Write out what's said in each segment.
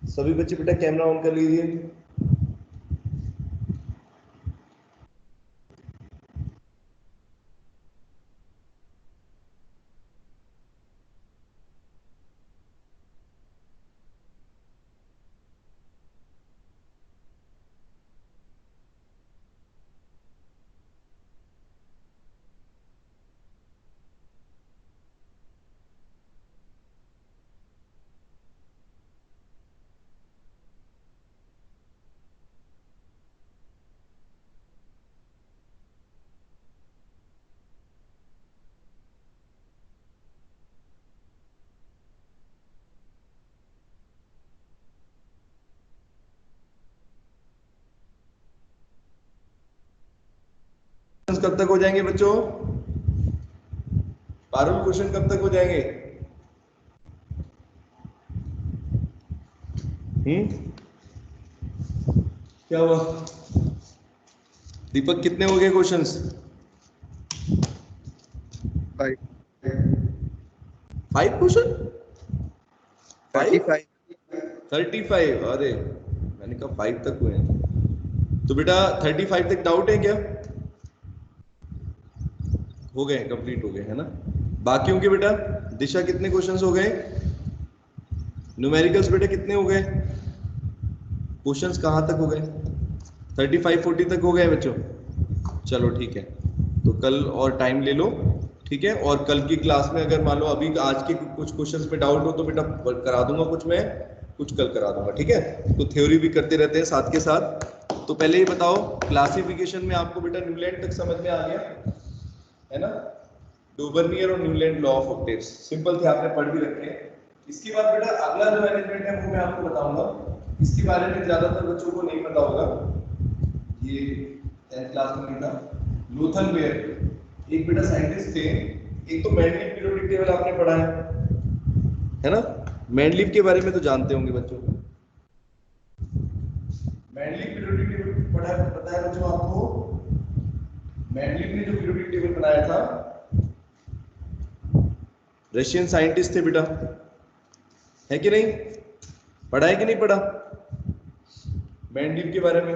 सभी बच्चे बेटा कैमरा ऑन कर लीजिए। कब तक हो जाएंगे बच्चों? पारुल क्वेश्चन कब तक हो जाएंगे? क्या हुआ? दीपक कितने हो गए क्वेश्चंस? 5 क्वेश्चन? 35? अरे मैंने कहा 5 तक हुए हैं। तो बेटा 35 तक डाउट है क्या? हो गए, कंप्लीट हो गए, है ना? बाकियों के बेटा दिशा कितने क्वेश्चंस हो गए? न्यूमेरिकल्स बेटा कितने हो गए? क्वेश्चंस कहां तक हो गए? 35-40 तक हो गए बच्चों? चलो ठीक है, तो कल और टाइम ले लो, ठीक है? और कल की क्लास में अगर मान लो अभी आज के कुछ क्वेश्चंस पे डाउट हो तो बेटा करा दूंगा, कुछ मैं कुछ कल करा दूंगा, ठीक है? तो थ्योरी भी करते रहते हैं साथ के साथ। तो पहले ये बताओ, क्लासिफिकेशन में आपको बेटा न्यूलैंड तक समझ में आ गया है ना? डोबर्नियर और Newland law of octaves simple थे, आपने पढ़ भी रखे हैं। इसके बाद बेटा अगला जो मैनेजमेंट है वो मैं आपको बताऊंगा, इसके बारे में ज्यादातर बच्चों को नहीं पता होगा, ये 10th क्लास में नहीं था। लूथल वेयर एक बेटा साइंटिस्ट थे। एक तो मैंडलीव पीरियोडिक टेबल आपने पढ़ा है ना? मैंडलीव के बारे में तो जानते होंगे बच्चों। मैंडलीव पीरियोडिक टेबल पढ़ा है, पता है बच्चों आपको? मैंडलीव ने जो पीरियोडिक टेबल बनाया था, रशियन साइंटिस्ट थे बेटा, है कि नहीं? पढ़ा है कि नहीं पढ़ा मैंडलीव के बारे में?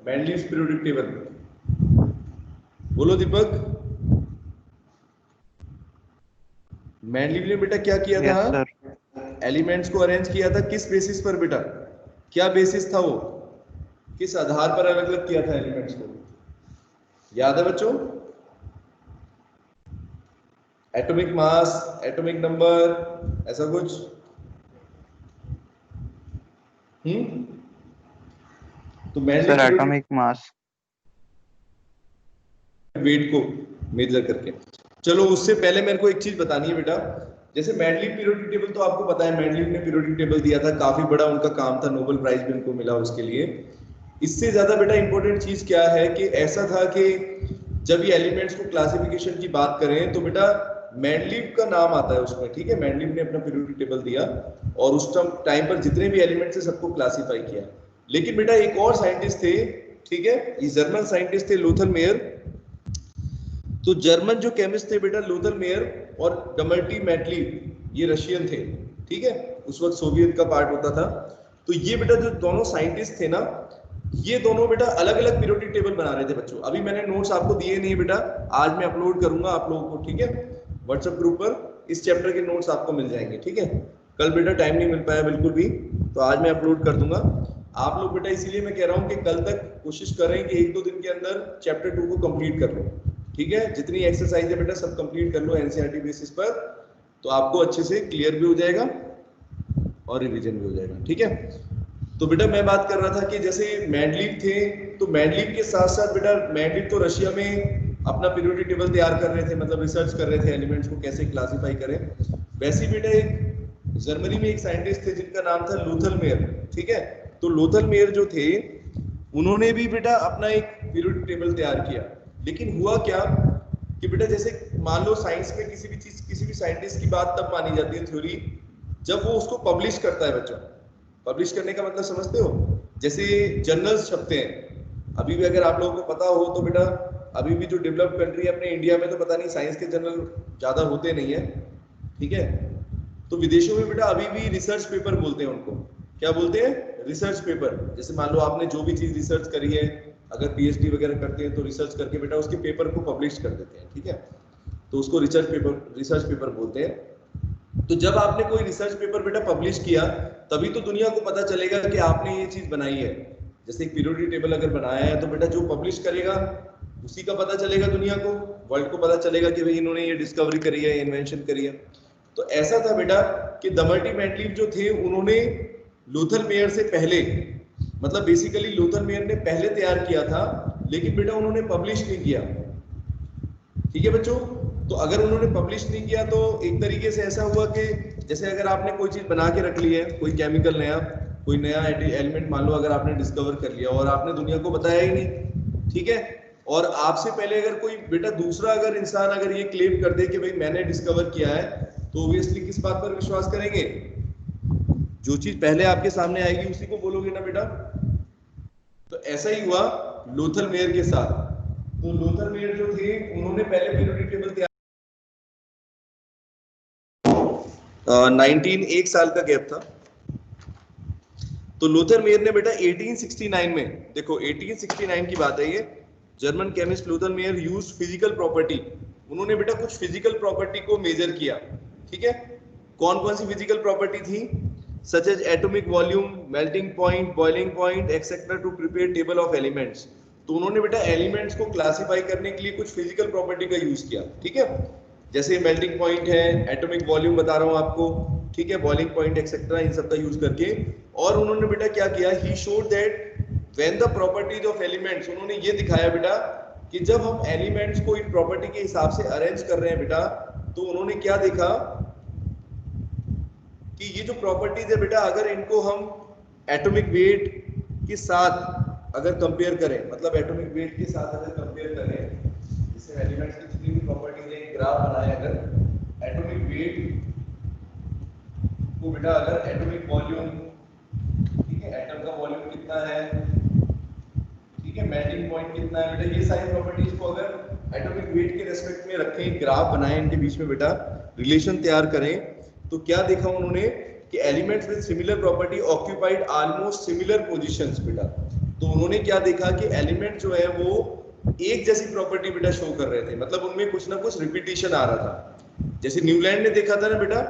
मैंडलीव पीरियोडिक टेबल बोलो दीपक। मैंडलीव ने बेटा क्या किया था? एलिमेंट्स को अरेंज किया था किस बेसिस पर बेटा? क्या बेसिस था वो? किस आधार पर अलग अलग किया था एलिमेंट्स को? याद है बच्चों? एटॉमिक मास, एटॉमिक नंबर, ऐसा कुछ? तो सर एटॉमिक मास, वेट को मेजर करके। चलो उससे पहले मेरे को एक चीज बतानी है बेटा, जैसे मैंडलीव पीरियोडिक टेबल तो आपको पता है, मैंडलीव ने पीरियोडिक टेबल दिया था, काफी बड़ा उनका काम था, नोबेल प्राइज भी उनको मिला उसके लिए। इससे ज्यादा बेटा इंपॉर्टेंट चीज क्या है कि ऐसा था कि जब ये एलिमेंट्स को क्लासिफिकेशन की बात करें तो बेटा मैंडलीव का नाम आता है उसमें, ठीक है? मैंडलीव ने अपना पीरियोडिक टेबल दिया और उस टाइम पर जितने भी एलिमेंट्स थे सबको क्लासिफाई किया। लेकिन बेटा एक और साइंटिस्ट थे, ठीक है? ये जर्मन साइंटिस्ट थे, लूथल मेयर। तो जर्मन जो केमिस्ट थे बेटा लूथल मेयर और डमर्टी मैटलीव, ये रशियन थे, ठीक है? उस वक्त सोवियत का पार्ट होता था। तो ये बेटा जो दोनों साइंटिस्ट थे ना, ये दोनों बेटा अलग अलग पीरियोडिक टेबल बना रहे थे बच्चों। अभी मैंने नोट्स आपको दिए नहीं है बेटा, आज मैं अपलोड करूंगा आप लोगों को, ठीक है? व्हाट्सएप ग्रुप पर इस चैप्टर के नोट्स आपको मिल जाएंगे, ठीक है? कल बेटा टाइम नहीं मिल पाया बिल्कुल भी, तो आज मैं अपलोड कर दूंगा। आप लोग बेटा इसीलिए मैं कह रहा हूँ कि कल तक कोशिश करें कि 1-2 दिन के अंदर चैप्टर 2 को कंप्लीट कर लो, ठीक है? जितनी एक्सरसाइज है बेटा सब कंप्लीट कर लो एनसीईआरटी बेसिस पर, तो आपको अच्छे से क्लियर भी हो जाएगा और रिवीजन भी हो जाएगा, ठीक है? तो बेटा मैं बात कर रहा था कि जैसे मैंडलीव थे, तो मैंडलीव के साथ साथ बेटा मैंडलीव तो रशिया में अपना पीरियोडिक टेबल तैयार कर रहे थे, मतलब रिसर्च कर रहे थे एलिमेंट्स को कैसे क्लासिफाई करें। वैसे ही बेटा एक जर्मनी में एक साइंटिस्ट थे जिनका नाम था लूथल मेयर, ठीक है? तो लूथल मेयर जो थे उन्होंने भी बेटा अपना एक पीरियोडिक टेबल तैयार किया। लेकिन हुआ क्या कि बेटा जैसे मान लो साइंस में किसी भी चीज, किसी भी साइंटिस्ट की बात तब मानी जाती है थ्योरी जब वो उसको पब्लिश करता है बच्चों। पब्लिश करने का मतलब समझते हो? जैसे जर्नल्स छपते हैं, अभी भी अगर आप लोगों को पता हो तो बेटा अभी भी जो डेवलप्ड कंट्री है अपने इंडिया में, तो पता नहीं साइंस के जर्नल ज्यादा होते नहीं है, ठीक है? तो विदेशों में बेटा अभी भी रिसर्च पेपर बोलते हैं उनको, क्या बोलते हैं, रिसर्च पेपर। जैसे मान लो आपने जो भी चीज रिसर्च करी है, अगर पीएचडी वगैरह करते हैं तो रिसर्च करके बेटा उसके पेपर को पब्लिश कर देते हैं, ठीक है, तो उसको रिसर्च पेपर बोलते हैं। तो जब आपने कोई रिसर्च पेपर बेटा पब्लिश किया, तभी तो दुनिया को पता चलेगा कि आपने ये चीज बनाई है। जैसे एक पीरियोडिक टेबल अगर बनाया है तो बेटा जो पब्लिश करेगा उसी का पता चलेगा दुनिया को, वर्ल्ड को पता चलेगा कि भाई इन्होंने ये डिस्कवरी करी है, इन्वेंशन करी है। तो ऐसा था बेटा कि दमर्टी मैंडलीव जो थे उन्होंने लूथर मेयर से पहले, मतलब बेसिकली लूथर मेयर ने पहले तैयार किया था, लेकिन बेटा उन्होंने पब्लिश नहीं किया। ठीक है बच्चों, तो अगर उन्होंने पब्लिश नहीं किया तो एक तरीके से ऐसा हुआ कि जैसे अगर आपने कोई चीज बना के रख ली है, कोई केमिकल नया, कोई नया एलिमेंट मान लो अगर आपने डिस्कवर कर लिया और आपने दुनिया को बताया ही नहीं, ठीक है, और आपसे पहले अगर कोई बेटा दूसरा अगर इंसान अगर ये क्लेम कर दे कि भाई मैंने डिस्कवर किया है, तो ऑब्वियसली किस बात पर विश्वास करेंगे, जो चीज पहले आपके सामने आएगी उसी को बोलोगे ना बेटा। तो ऐसा ही हुआ लूथर मेयर के साथ। तो लूथर मेयर जो थे उन्होंने पहले पीरियोडिक टेबल तैयार 19 एक साल का गैप था। तो लूथर मेयर ने बेटा 1869 में, देखो 1869 की बात है ये, German chemist Luther mayor use physical property, उन्होंने बेटा कुछ फिजिकल प्रॉपर्टी को मेजर किया। ठीक है, कौन कौन सी फिजिकल प्रॉपर्टी थी, such as atomic volume, melting point, boiling point etcetera, to prepare table of elements. तो उन्होंने बेटा एलिमेंट्स को क्लासिफाई करने के लिए कुछ फिजिकल प्रॉपर्टी का यूज किया। ठीक है, जैसे मेल्टिंग पॉइंट है, एटॉमिक वॉल्यूम बता रहा हूं आपको, ठीक है, बॉइलिंग पॉइंट एक्सेट्रा, इन सब का यूज करके। और उन्होंने बेटा क्या किया, he showed that when the properties of elements, उन्होंने ये दिखाया बेटा कि जब हम एलिमेंट्स को इन प्रॉपर्टी के हिसाब से अरेंज कर रहे हैं बेटा, तो उन्होंने क्या देखा कि ये जो प्रॉपर्टीज है बेटा, अगर इनको हम एटॉमिक वेट के साथ अगर कंपेयर करें, मतलब एटॉमिक वेट के साथ अगर कंपेयर करें, जैसे एलिमेंट्स की जितनी भी प्रॉपर्टीज है, ग्राफ बनाए अगर एटॉमिक वेट को बेटा, अगर एटॉमिक वॉल्यूम, ठीक है, एटम का वॉल्यूम कितना है, ठीक है, मेल्टिंग पॉइंट कितना है बेटा, ये सारी प्रॉपर्टीज को अगर एटॉमिक वेट के रेस्पेक्ट में रखें, ग्राफ बनाएं, इनके बीच में बेटा रिलेशन तैयार करें, तो क्या देखा उन्होंने कि elements with similar property occupied almost similar positions बेटा। तो उन्होंने क्या देखा कि एलिमेंट जो है वो एक जैसी प्रॉपर्टी बेटा शो कर रहे थे, मतलब उनमें कुछ ना कुछ रिपीटिशन आ रहा था। जैसे न्यूलैंड ने देखा था ना बेटा,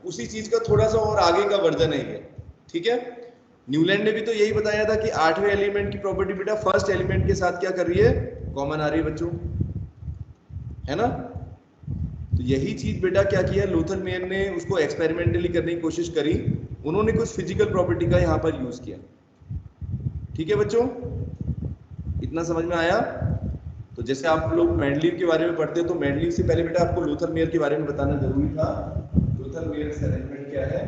उसी चीज का थोड़ा सा और आगे का वर्जन है ये। ठीक है, न्यूलैंड ने भी तो यही बताया था कि 8वें एलिमेंट की प्रॉपर्टी बेटा फर्स्ट एलिमेंट के साथ क्या कर रही है, कॉमन आ रही है बच्चों, है ना। तो यही चीज बेटा क्या किया, लूथर मेयर ने उसको एक्सपेरिमेंटली करने की कोशिश करी, उन्होंने कुछ फिजिकल प्रॉपर्टी का यहाँ पर यूज किया। ठीक है बच्चों, इतना समझ में आया। तो जैसे आप लोग मैंडलीव के बारे में पढ़ते हो, तो मैंडलीव से पहले बेटा आपको लूथर मेयर के बारे में बताना जरूरी था। लूथर मेयर से अरेंजमेंट क्या है,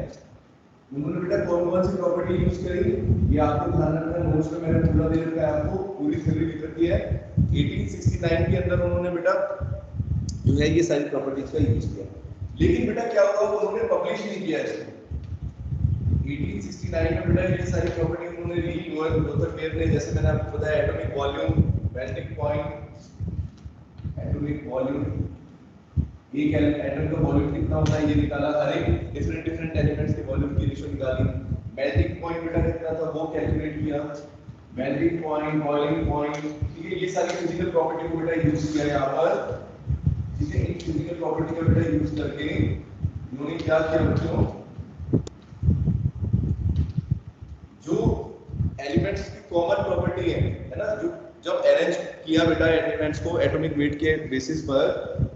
उन्होंने बेटा कौन कौन सी प्रॉपर्टी यूज करी, ये आपको ध्यान रखना, नोट्स में मैंने पूरा दे रखा है, आपको पूरी थ्योरी लिख रखी है। 1869 के अंदर उन्होंने बेटा जो है ये सारी प्रॉपर्टीज का यूज किया, लेकिन बेटा क्या हुआ, उन्होंने पब्लिश नहीं किया इसको। 1869 में बेटा ये सारी प्रॉपर्टी उन्होंने ली लूथर मेयर ने, जैसे मैंने आपको बताया atomic volume, melting point, atomic volume, एक एटम का वॉल्यूम कितना होता है ये निकाला, हर एक डिफरेंट एलिमेंट्स के वॉल्यूम की रेशियो निकाली। मेल्टिंग पॉइंट बेटा कितना था वो कैलकुलेट किया, मेल्टिंग पॉइंट, बॉइलिंग पॉइंट, ठीक है, ये सारी फिजिकल प्रॉपर्टी को बेटा यूज किया यहाँ पर। ठीक है, इन फिजिकल प्रॉपर्टी का बेटा यूज करके उन्होंने क्या किया बच्चों, जो एलिमेंट्स की कॉमन प्रॉपर्टी है ना, जो जब अरेंज किया बेटा एलिमेंट्स को एटॉमिक वेट के बेसिस पर,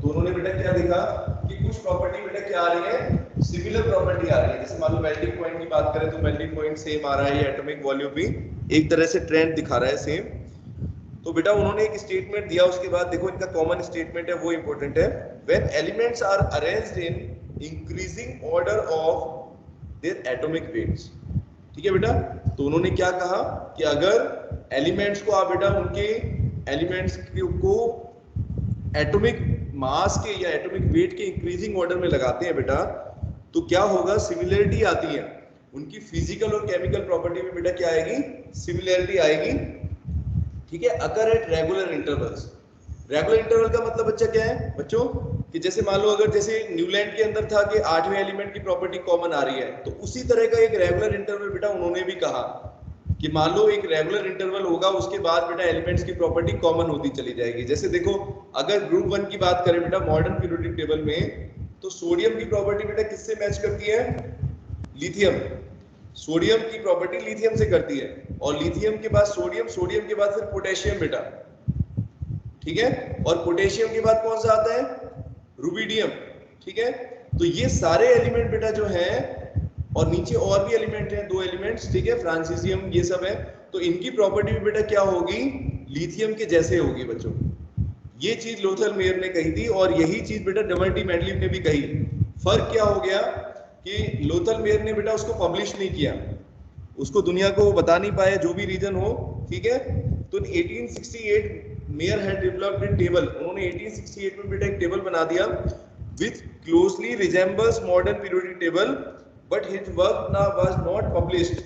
तो उन्होंने बेटा क्या देखा कि कुछ प्रॉपर्टी बेटा क्या आ रही है, सिमिलर प्रॉपर्टी आ रही है। जैसे मान लो मेल्टिंग पॉइंट की बात करें तो मेल्टिंग पॉइंट सेम आ रहा है, एटॉमिक वॉल्यूम भी एक तरह से ट्रेंड दिखा रहा है सेम। तो बेटा उन्होंने एक स्टेटमेंट दिया, उसके बाद देखो इनका कॉमन स्टेटमेंट है वो इंपॉर्टेंट है, when elements are arranged in increasing order of their atomic weights. ठीक है बेटा, तो उन्होंने क्या कहा कि अगर एलिमेंट्स को आप बेटा उनके एलिमेंट्स को एटॉमिक मास के या एटॉमिक वेट के इंक्रीजिंग ऑर्डर में लगाते हैं बेटा, तो क्या होगा, सिमिलरिटी आती है उनकी फिजिकल और केमिकल प्रॉपर्टी में बेटा क्या आएगी, सिमिलरिटी आएगी। ठीक है, occur at regular intervals. Regular interval का मतलब बच्चा क्या है बच्चों, कि जैसे मान लो अगर जैसे न्यूलैंड के अंदर था कि 8वें एलिमेंट की प्रॉपर्टी कॉमन आ रही है, तो उसी तरह का एक रेगुलर इंटरवल बेटा उन्होंने भी कहा कि मान लो एक रेगुलर इंटरवल होगा, उसके बाद बेटा एलिमेंट्स की प्रॉपर्टी कॉमन होती चली जाएगी। जैसे देखो अगर ग्रुप 1 की बात करें बेटा मॉडर्न पीरियोडिक टेबल में, तो सोडियम की प्रॉपर्टी बेटा किससे मैच करती है? लिथियम। सोडियम की प्रॉपर्टी लिथियम से करती है, और लिथियम के बाद सोडियम, सोडियम के बाद फिर पोटेशियम बेटा, ठीक है, और पोटेशियम के बाद कौन सा आता है? रुबिडियम, ठीक है। तो ये सारे एलिमेंट बेटा जो है, और नीचे और भी एलिमेंट हैं, 2 एलिमेंट्स, ठीक है, फ्रांसीसियम, ये सब है, तो इनकी प्रॉपर्टी भी बेटा क्या होगी? लिथियम के जैसे होगी बच्चों। ये चीज लोथल मेयर ने कही थी, और यही चीज बेटा डमल्टी मैंडलीव ने भी कही। फर्क क्या हो गया कि लोथल मेयर ने बेटा उसको पब्लिश नहीं किया, उसको दुनिया को बता नहीं पाया, जो भी रीजन हो, ठीक है। तो 1868 Meyer had developed a table, उन्होंने 1868 में बेटा एक टेबल बना दिया which closely resembles modern periodic table, but his work ना was not published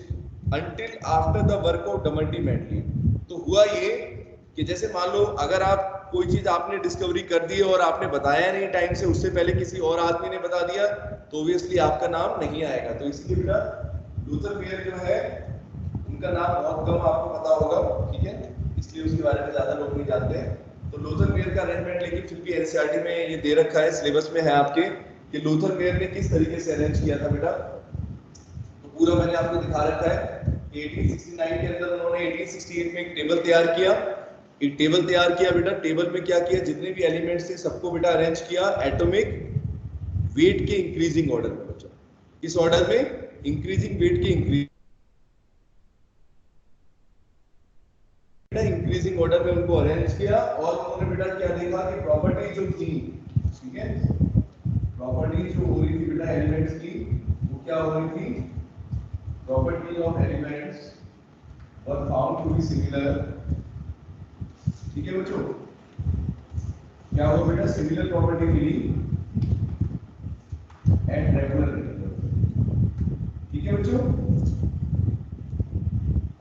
until after the work of Dmitri Mendeleev. तो हुआ ये कि जैसे मान लो अगर आप कोई चीज आपने डिस्कवरी कर दी और आपने बताया नहीं टाइम से, उससे पहले किसी और आदमी ने बता दिया, तो ऑब्वियसली आपका नाम नहीं आएगा। तो इसलिए बेटा लूथर मेयर जो है उनका नाम बहुत कम आपको पता होगा, ठीक है, इसलिए उसके बारे में ज्यादा लोग नहीं जानते हैं। तो लूथर मेयर का अरेंजमेंट लेकिन फिर भी एनसीईआरटी में ये दे रखा है, सिलेबस में है आपके, कि लूथर मेयर ने किस तरीके से अरेंज किया था बेटा। तो पूरा मैंने आपको दिखा रखा है। 1869 के अंदर उन्होंने 1868 में एक टेबल तैयार किया, एक टेबल तैयार किया बेटा। टेबल में क्या किया, जितने भी एलिमेंट्स थे सबको बेटा अरेंज किया एटॉमिक वेट के इंक्रीजिंग ऑर्डर में बच्चों। इस ऑर्डर में इंक्रीजिंग वेट के इंक्रीजिंग ऑर्डर में उनको अरेंज किया, और उन्होंने बेटा क्या देखा कि प्रॉपर्टी जो थी, ठीक है, प्रॉपर्टी जो हो रही थी बेटा एलिमेंट्स की, वो क्या हो रही थी? Property of elements were found to be similar, ठीक है बच्चों। क्या हो बेटा? सिमिलर प्रॉपर्टी मिली एट रेगुलर इंटरवल, ठीक है बच्चों।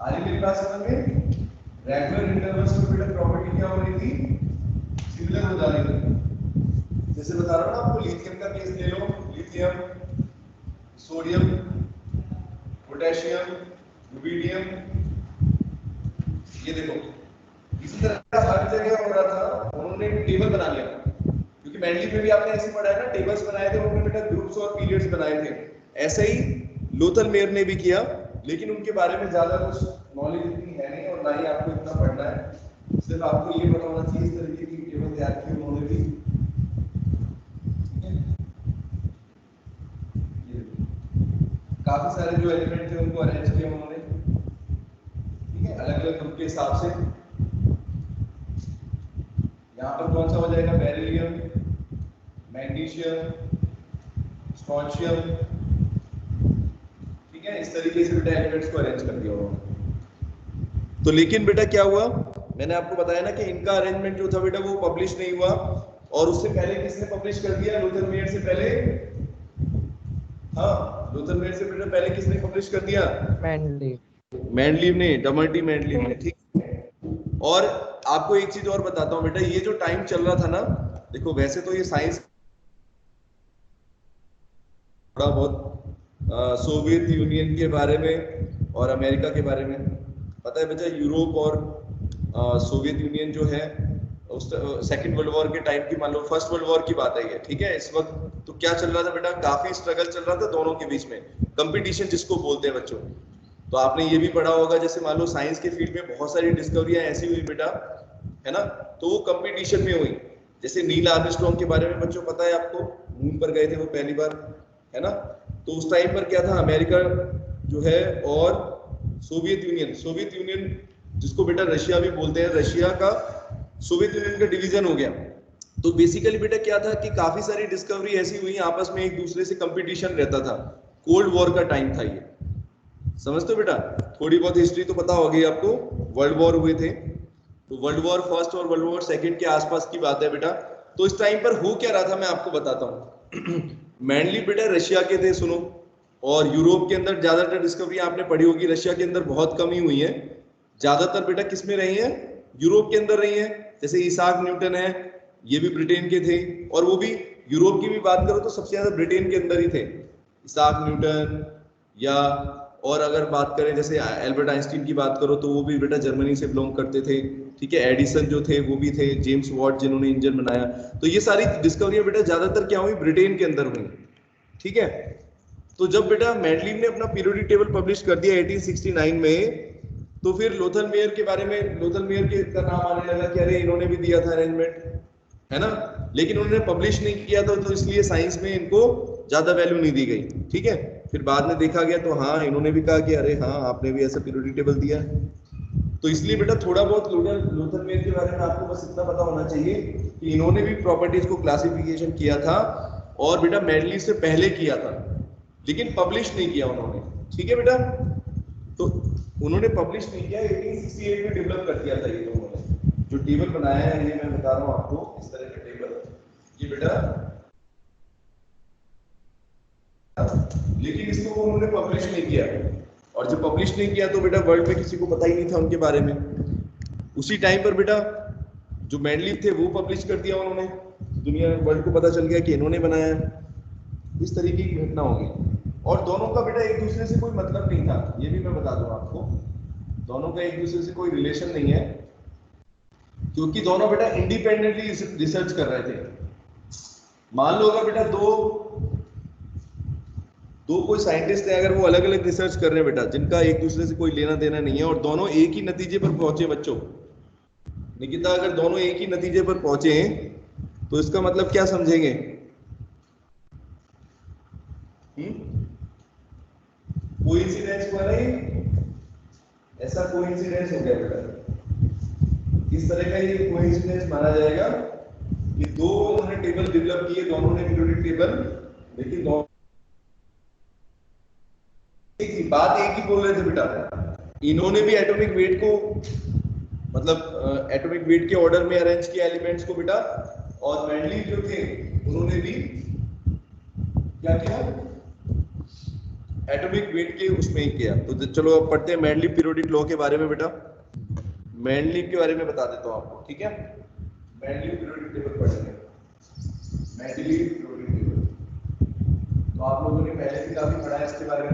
आ रही मेरी बात समझ में? रेगुलर इंटरवल्स में बेटा प्रॉपर्टी क्या हो रही थी? सिमिलर हो जा रही थी। जैसे बता रहा हूं ना आपको, लिथियम का केस ले लो, लिथियम, सोडियम, पोटेशियम, रुबिडियम, ये देखो इसी तरह हर जगह हो रहा था। उन्होंने टेबल बना लिया, क्योंकि मैंडलीव में भी आपने ऐसे पढ़ा है ना, टेबल्स बनाए थे उन्होंने बेटा, ग्रुप्स और पीरियड्स बनाए थे। ऐसे ही लोथल मेयर ने भी किया, लेकिन उनके बारे में ज्यादा कुछ नॉलेज इतनी है नहीं, और ना ही आपको इतना पढ़ना है। सिर्फ आपको ये पता होना चाहिए इस तरीके की टेबल तैयार की उन्होंने भी, काफी सारे जो एलिमेंट थे उनको अरेंज किया उन्होंने, ठीक है, अलग अलग ग्रुप के हिसाब से। यहाँ पर कौन सा हो जाएगा? बेरिलियम, मैग्नीशियम, स्ट्रोंशियम, ठीक है, इस तरीके से बेटा एलिमेंट्स को अरेंज कर दिया उन्होंने। तो लेकिन बेटा क्या हुआ, मैंने आपको बताया ना कि इनका अरेंजमेंट जो था बेटा वो पब्लिश नहीं हुआ, और उससे पहले किसने पब्लिश कर दिया? लूथर मेयर से पहले, हाँ, लूथर मेयर से बेटा पहले किसने पब्लिश कर दिया? मैंडलीव ने, डमल्टी मैंडलीव ने, ठीक। और आपको एक चीज और बताता हूं बेटा, ये जो टाइम चल रहा था ना, देखो वैसे तो ये साइंस थोड़ा बहुत सोवियत यूनियन के बारे में और अमेरिका के बारे में पता है बच्चा। यूरोप और सोवियत यूनियन जो है उस सेकंड वर्ल्ड वॉर के टाइम की, मान लो फर्स्ट वर्ल्ड वॉर की बात है ये, ठीक है। इस वक्त तो क्या चल रहा था बेटा? काफी स्ट्रगल चल रहा था दोनों के बीच में, कंपटीशन जिसको बोलते हैं बच्चों। तो आपने ये भी पढ़ा होगा, जैसे मान लो साइंस के फील्ड में बहुत सारी डिस्कवरियां ऐसी हुई बेटा, है ना, तो वो कंपटीशन में हुई। जैसे नील आर्मस्ट्रांग के बारे में बच्चों पता है आपको, मून पर गए थे वो पहली बार, है ना। तो उस टाइम पर क्या था, अमेरिका जो है और सोवियत यूनियन जिसको बेटा रशिया भी बोलते हैं, रशिया का सोवियत यूनियन का डिवीजन हो गया। तो बेसिकली बेटा क्या था कि काफी सारी डिस्कवरी ऐसी हुई, आपस में एक दूसरे से कंपटीशन रहता था। कोल्ड वॉर का टाइम था ये, समझते हो बेटा? थोड़ी बहुत हिस्ट्री तो पता होगी आपको। वर्ल्ड वॉर हुए थे, तो वर्ल्ड वॉर फर्स्ट और वर्ल्ड वॉर सेकंड के आसपास की बात है बेटा। तो इस टाइम पर हो क्या रहा था मैं आपको बताता हूँ। मेनली बेटा रशिया के थे, सुनो, और यूरोप के अंदर ज्यादातर डिस्कवरी आपने पढ़ी होगी, रशिया के अंदर बहुत कम ही हुई है। ज्यादातर बेटा किस में रही है? यूरोप के अंदर रही है। जैसे इसाक न्यूटन है, ये भी ब्रिटेन के थे, और वो भी यूरोप की भी बात करो तो सबसे ज्यादा ब्रिटेन के अंदर ही थे, इसाक न्यूटन, या और अगर बात करें जैसे एल्बर्ट आइंस्टीन की बात करो तो वो भी बेटा जर्मनी से बिलोंग करते थे, ठीक है। एडिसन जो थे वो भी थे, जेम्स वॉट जिन्होंने इंजन बनाया, तो ये सारी डिस्कवरियां बेटा ज्यादातर क्या हुई, ब्रिटेन के अंदर हुई, ठीक है। तो जब बेटा मेंडलीव ने अपना पीरियोडिक टेबल पब्लिश कर दिया 1869 में, तो फिर लोथल मेयर के बारे में, लोथल मेयर के का नाम आने लगा कि अरे इन्होंने भी दिया था अरेंजमेंट, है ना, लेकिन उन्होंने पब्लिश नहीं किया था, तो इसलिए साइंस में इनको ज्यादा वैल्यू नहीं दी गई, ठीक है। फिर बाद में देखा गया तो हाँ इन्होंने भी कहा कि अरे हाँ आपने भी ऐसा पीरियोडिक टेबल दिया है। तो इसलिए बेटा थोड़ा बहुत लोथल मेयर के बारे में आपको बस इतना पता होना चाहिए कि इन्होंने भी प्रॉपर्टीज को क्लासिफिकेशन किया था, और बेटा मेंडलीव से पहले किया था, लेकिन पब्लिश नहीं किया उन्होंने, ठीक है बेटा। तो उन्होंने पब्लिश नहीं किया, 1868 में डेवलप कर दिया था ये लोगों ने। जो टेबल बनाया है ये मैं बता रहा हूँ आपको, इस तरह का टेबल, ये बेटा, लेकिन इसको उन्होंने पब्लिश नहीं किया, और जब पब्लिश नहीं किया तो बेटा वर्ल्ड में किसी को पता ही नहीं था उनके बारे में। उसी टाइम पर बेटा जो मेंडलीव थे वो पब्लिश कर दिया उन्होंने, दुनिया वर्ल्ड को पता चल गया कि इन्होंने बनाया है। इस तरीके की घटना होगी, और दोनों का बेटा एक दूसरे से कोई मतलब नहीं था, ये भी मैं बता दूं आपको, दोनों का एक दूसरे से कोई रिलेशन नहीं है, क्योंकि दोनों बेटा इंडिपेंडेंटली रिसर्च कर रहे थे। मान लो अगर बेटा दो कोई साइंटिस्ट है, अगर वो अलग अलग रिसर्च कर रहे हैं बेटा, जिनका एक दूसरे से कोई लेना देना नहीं है, और दोनों एक ही नतीजे पर पहुंचे बच्चों, निकिता अगर दोनों एक ही नतीजे पर पहुंचे तो इसका मतलब क्या समझेंगे? कोइंसिडेंस हुआ नहीं, ऐसा कोइंसिडेंस हो गया बेटा, इस तरह का ये कोइंसिडेंस माना जाएगा कि दो उन्होंने टेबल डेवलप किए, दोनों ने पीरियोडिक टेबल, लेकिन दोनों बात एक ही बोल रहे थे बेटा। इन्होंने भी एटॉमिक वेट को, मतलब एटॉमिक वेट के ऑर्डर में अरेंज किया एलिमेंट्स को बेटा, और मेंडलीव जो थे उन्होंने भी क्या किया, एटॉमिक वेट के उसमें ही किया। तो चलो अब पढ़ते हैं मेंडलीव पीरियोडिक लॉ के बारे में बेटा। मेंडलीव के बारे में बता देता हूं आपको, ठीक है। मेंडलीव पीरियोडिक टेबल पढ़ेंगे, मेंडलीव पीरियोडिक टेबल, तो आप लोगों ने पहले भी काफी पढ़ा है इसके बारे में।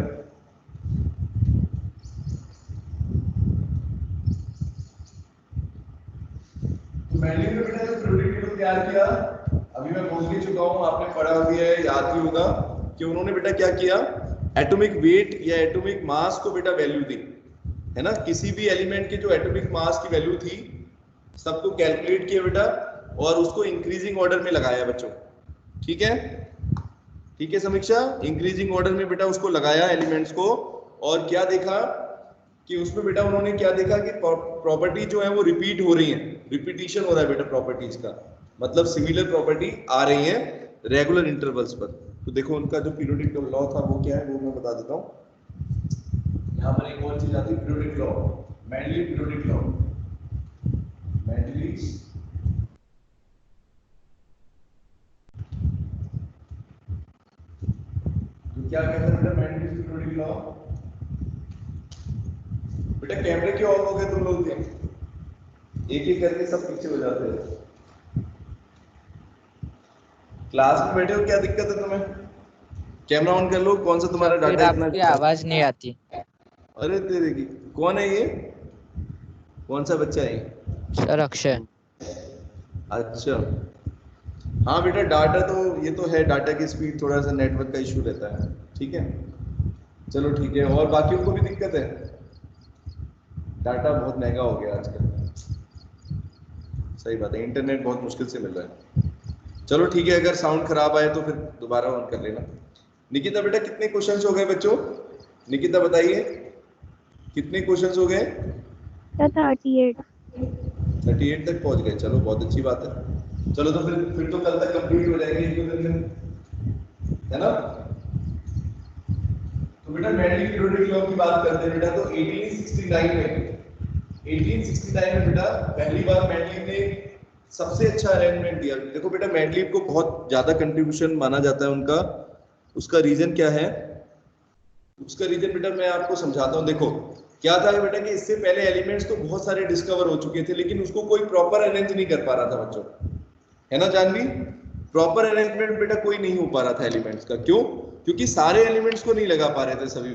तो मेंडलीव ने बेटा जो पीरियोडिक टेबल तैयार किया, अभी मैं बोल भी चुका हूं, आपने पढ़ा भी है, याद भी होगा कि उन्होंने बेटा क्या किया, एटॉमिक वेट या एटॉमिक मास को बेटा वैल्यू दी, है ना। किसी भी एलिमेंट के जो एटॉमिक मास की वैल्यू थी सबको कैलकुलेट किया बेटा, और उसको इंक्रीजिंग ऑर्डर में लगाया बच्चों, ठीक है, ठीक है समीक्षा, इंक्रीजिंग ऑर्डर में बेटा उसको लगाया एलिमेंट्स को, और क्या देखा कि उसमें बेटा उन्होंने क्या देखा कि प्रॉपर्टी जो है वो रिपीट हो रही है, रिपीटिशन हो रहा है बेटा प्रॉपर्टीज का, मतलब सिमिलर प्रॉपर्टी आ रही है रेगुलर इंटरवल्स पर। तो देखो उनका जो पीरियोडिक लॉ था वो क्या है वो मैं बता देता हूँ। यहाँ पर एक और चीज आती है, periodic law, Mendeleev periodic law, Mendeleev तो क्या कहते हैं बेटा, मेंडलीव पीरियोडिक लॉ। बेटा कैमरे क्यों ऑफ हो गए तुम लोग के? एक एक करके सब पीछे हो जाते हैं। क्लास में बैठे हो, क्या दिक्कत है तुम्हें? कैमरा ऑन कर लो, कौन सा तुम्हारा डाटा इतना आपकी आवाज नहीं आती। अरे तेरे की, कौन है ये, कौन सा बच्चा है? सर अक्षय। अच्छा हाँ बेटा, डाटा तो ये तो है, डाटा की स्पीड थोड़ा सा नेटवर्क का इशू रहता है, ठीक है। चलो ठीक है, और बाकियों को भी दिक्कत है? डाटा बहुत महंगा हो गया आजकल, सही बात है, इंटरनेट बहुत मुश्किल से मिल रहा है। चलो ठीक है, अगर साउंड खराब आए तो फिर दोबारा ऑन कर लेना। निकिता बेटा कितने क्वेश्चंस हो गए बच्चों? निकिता बताइए कितने क्वेश्चंस हो गए? 38 तक पहुंच गए, चलो बहुत अच्छी बात है। चलो तो फिर तो कल तक कंप्लीट हो जाएंगे, एक दो दिन में, है ना। तो बेटा मेंडलीव पीरियोडिक लॉ की बात करते हैं बेटा, तो 1869 में बेटा पहली बार मेंडलीव ने सबसे अच्छा अरेंजमेंट दिया। देखो बेटा मेंडलीव को बहुत ज्यादा कंट्रीब्यूशन माना जाता है उनका, उसका रीजन क्या है? उसका रीजन बेटा मैं आपको समझाता हूँ। देखो क्या था बेटा कि इससे पहले एलिमेंट्स तो बहुत सारे डिस्कवर हो चुके थे, लेकिन उसको कोई प्रॉपर अरेंज नहीं कर पा रहा था बच्चों, है ना जानवी। प्रॉपर अरेंजमेंट बेटा कोई नहीं हो पा रहा था एलिमेंट्स का। क्यों? क्योंकि सारे एलिमेंट्स को नहीं लगा पा रहे थे सभी।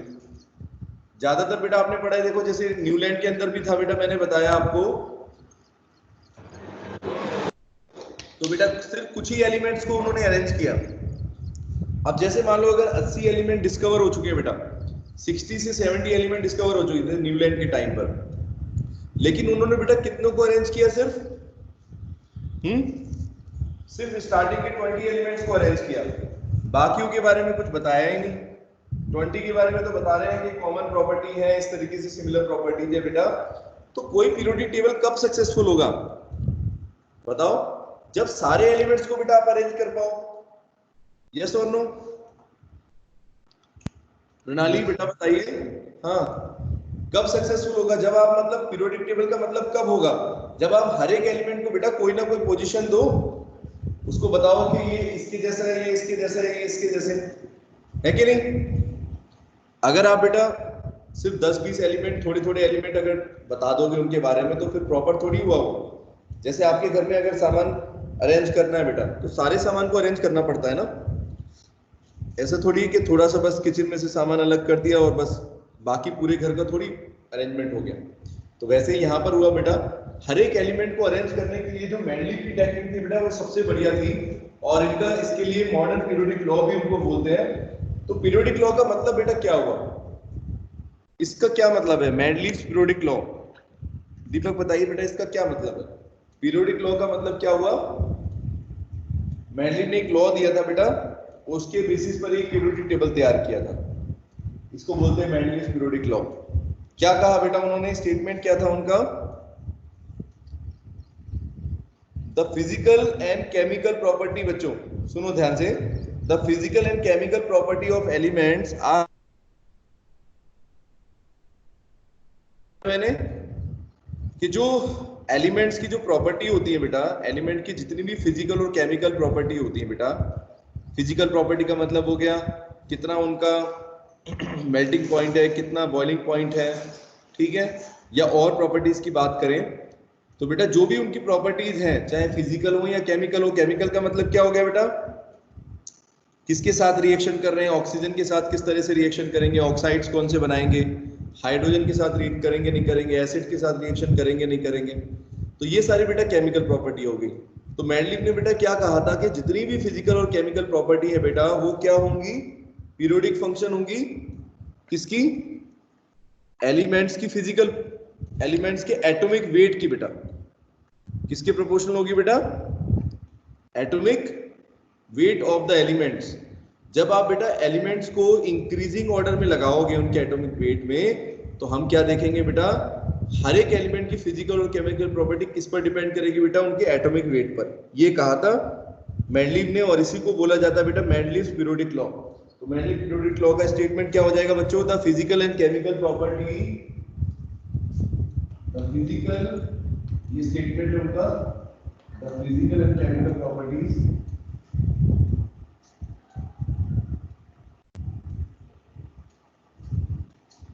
ज्यादातर बेटा आपने पढ़ा है, देखो जैसे न्यूलैंड के अंदर भी था बेटा, मैंने बताया आपको, तो बेटा सिर्फ कुछ ही एलिमेंट्स को उन्होंने अरेंज किया। अब जैसे मान लो अगर 80 एलिमेंट डिस्कवर हो चुके हैं बेटा, 60 से 70 एलिमेंट डिस्कवर हो चुके थे न्यूलैंड के टाइम पर, लेकिन उन्होंने बेटा कितनों को अरेंज किया? सिर्फ स्टार्टिंग के 20 एलिमेंट्स को अरेंज किया, बाकियों के बारे में कुछ बताया ही नहीं। 20 के बारे में तो बता रहे हैं कि कॉमन प्रॉपर्टी है, इस तरीके से सिमिलर प्रॉपर्टीज है बेटा। तो कोई पीरियोडिक टेबल कब सक्सेसफुल होगा बताओ? जब सारे एलिमेंट्स को बेटा आप अरेंज कर पाओ। यस और नो? प्रणाली बेटा बताइए। हाँ, कब सक्सेसफुल होगा? जब आप, मतलब पीरियोडिक टेबल का मतलब कब होगा? जब आप हर एक एलिमेंट को बेटा कोई ना कोई पोजीशन दो, उसको बताओ कि ये इसके जैसा है, ये इसके जैसा है, ये इसके जैसे है कि नहीं? अगर आप बेटा सिर्फ 10-20 एलिमेंट, थोड़े थोड़े एलिमेंट अगर बता दोगे उनके बारे में, तो फिर प्रॉपर थोड़ी हुआ वो। जैसे आपके घर में अगर सामान अरेंज करना है बेटा, तो सारे सामान को अरेंज करना पड़ता है ना। ऐसा थोड़ी है कि थोड़ा सा बस किचन में से सामान अलग कर दिया और बस बाकी पूरे घर का थोड़ी अरेंजमेंट हो गया। तो वैसे यहाँ पर हुआ बेटा, हर एक एलिमेंट को अरेंज करने के लिए जो मेंडलीव की टेक्निक थी बेटा, वो सबसे बढ़िया थी। और इनका, इसके लिए मॉडर्न पीरियोडिक लॉ भी उनको बोलते हैं। तो पीरियोडिक लॉ का मतलब बेटा क्या हुआ? इसका क्या मतलब है मेंडलीव पीरियोडिक लॉ? दीपक बताइए बेटा, इसका क्या मतलब है? पीरियोडिक लॉ का मतलब क्या हुआ? मेंडलीव ने एक लॉ दिया था बेटा, उसके बेसिस पर एक पीरियोडिक टेबल तैयार किया था। इसको बोलते हैं मेंडलीव पीरियोडिक लॉ। क्या कहा बेटा उन्होंने? स्टेटमेंट क्या था उनका? The physical and chemical property, बच्चों सुनो ध्यान से, the physical and chemical property of elements are, मैंने कि जो एलिमेंट्स की जो प्रॉपर्टी होती है बेटा, एलिमेंट की जितनी भी फिजिकल और केमिकल प्रॉपर्टी होती है बेटा, फिजिकल प्रॉपर्टी का मतलब हो गया कितना उनका मेल्टिंग पॉइंट है, कितना बॉइलिंग पॉइंट है, ठीक है। या और प्रॉपर्टीज की बात करें तो बेटा जो भी उनकी प्रॉपर्टीज हैं, चाहे फिजिकल हो या केमिकल हो, केमिकल का मतलब क्या हो गया बेटा? किसके साथ रिएक्शन कर रहे हैं? ऑक्सीजन के साथ किस तरह से रिएक्शन करेंगे, ऑक्साइड्स कौन से बनाएंगे, हाइड्रोजन के साथ रिएक्ट करेंगे नहीं करेंगे, एसिड के साथ रिएक्शन करेंगे नहीं करेंगे। तो ये सारी बेटा केमिकल प्रॉपर्टी होगी। तो मेंडलीव ने बेटा क्या कहा था कि जितनी भी फिजिकल और केमिकल प्रॉपर्टी है बेटा, वो क्या होंगी? पीरियोडिक फंक्शन होंगी। किसकी? एलिमेंट्स की, फिजिकल एलिमेंट्स के एटॉमिक वेट की बेटा। किसके प्रोपोर्शनल होगी बेटा? Atomic weight of the elements. जब आप बेटा एलिमेंट्स को इंक्रीजिंग ऑर्डर में लगाओगे उनके एटॉमिक वेट में, तो हम क्या देखेंगे बेटा? हर एक एलिमेंट की फिजिकल और केमिकल प्रॉपर्टी किस पर डिपेंड करेगी बेटा? उनके एटॉमिक वेट पर। ये कहा था मेंडलीव ने, और इसी को बोला जाता है बेटा मेंडलीव्स पीरियोडिक लॉ। तो मेंडलीव पीरियोडिक लॉ का स्टेटमेंट क्या हो जाएगा बच्चों? The physical and chemical property, the physical, ये स्टेटमेंट है उनका, the physical and chemical properties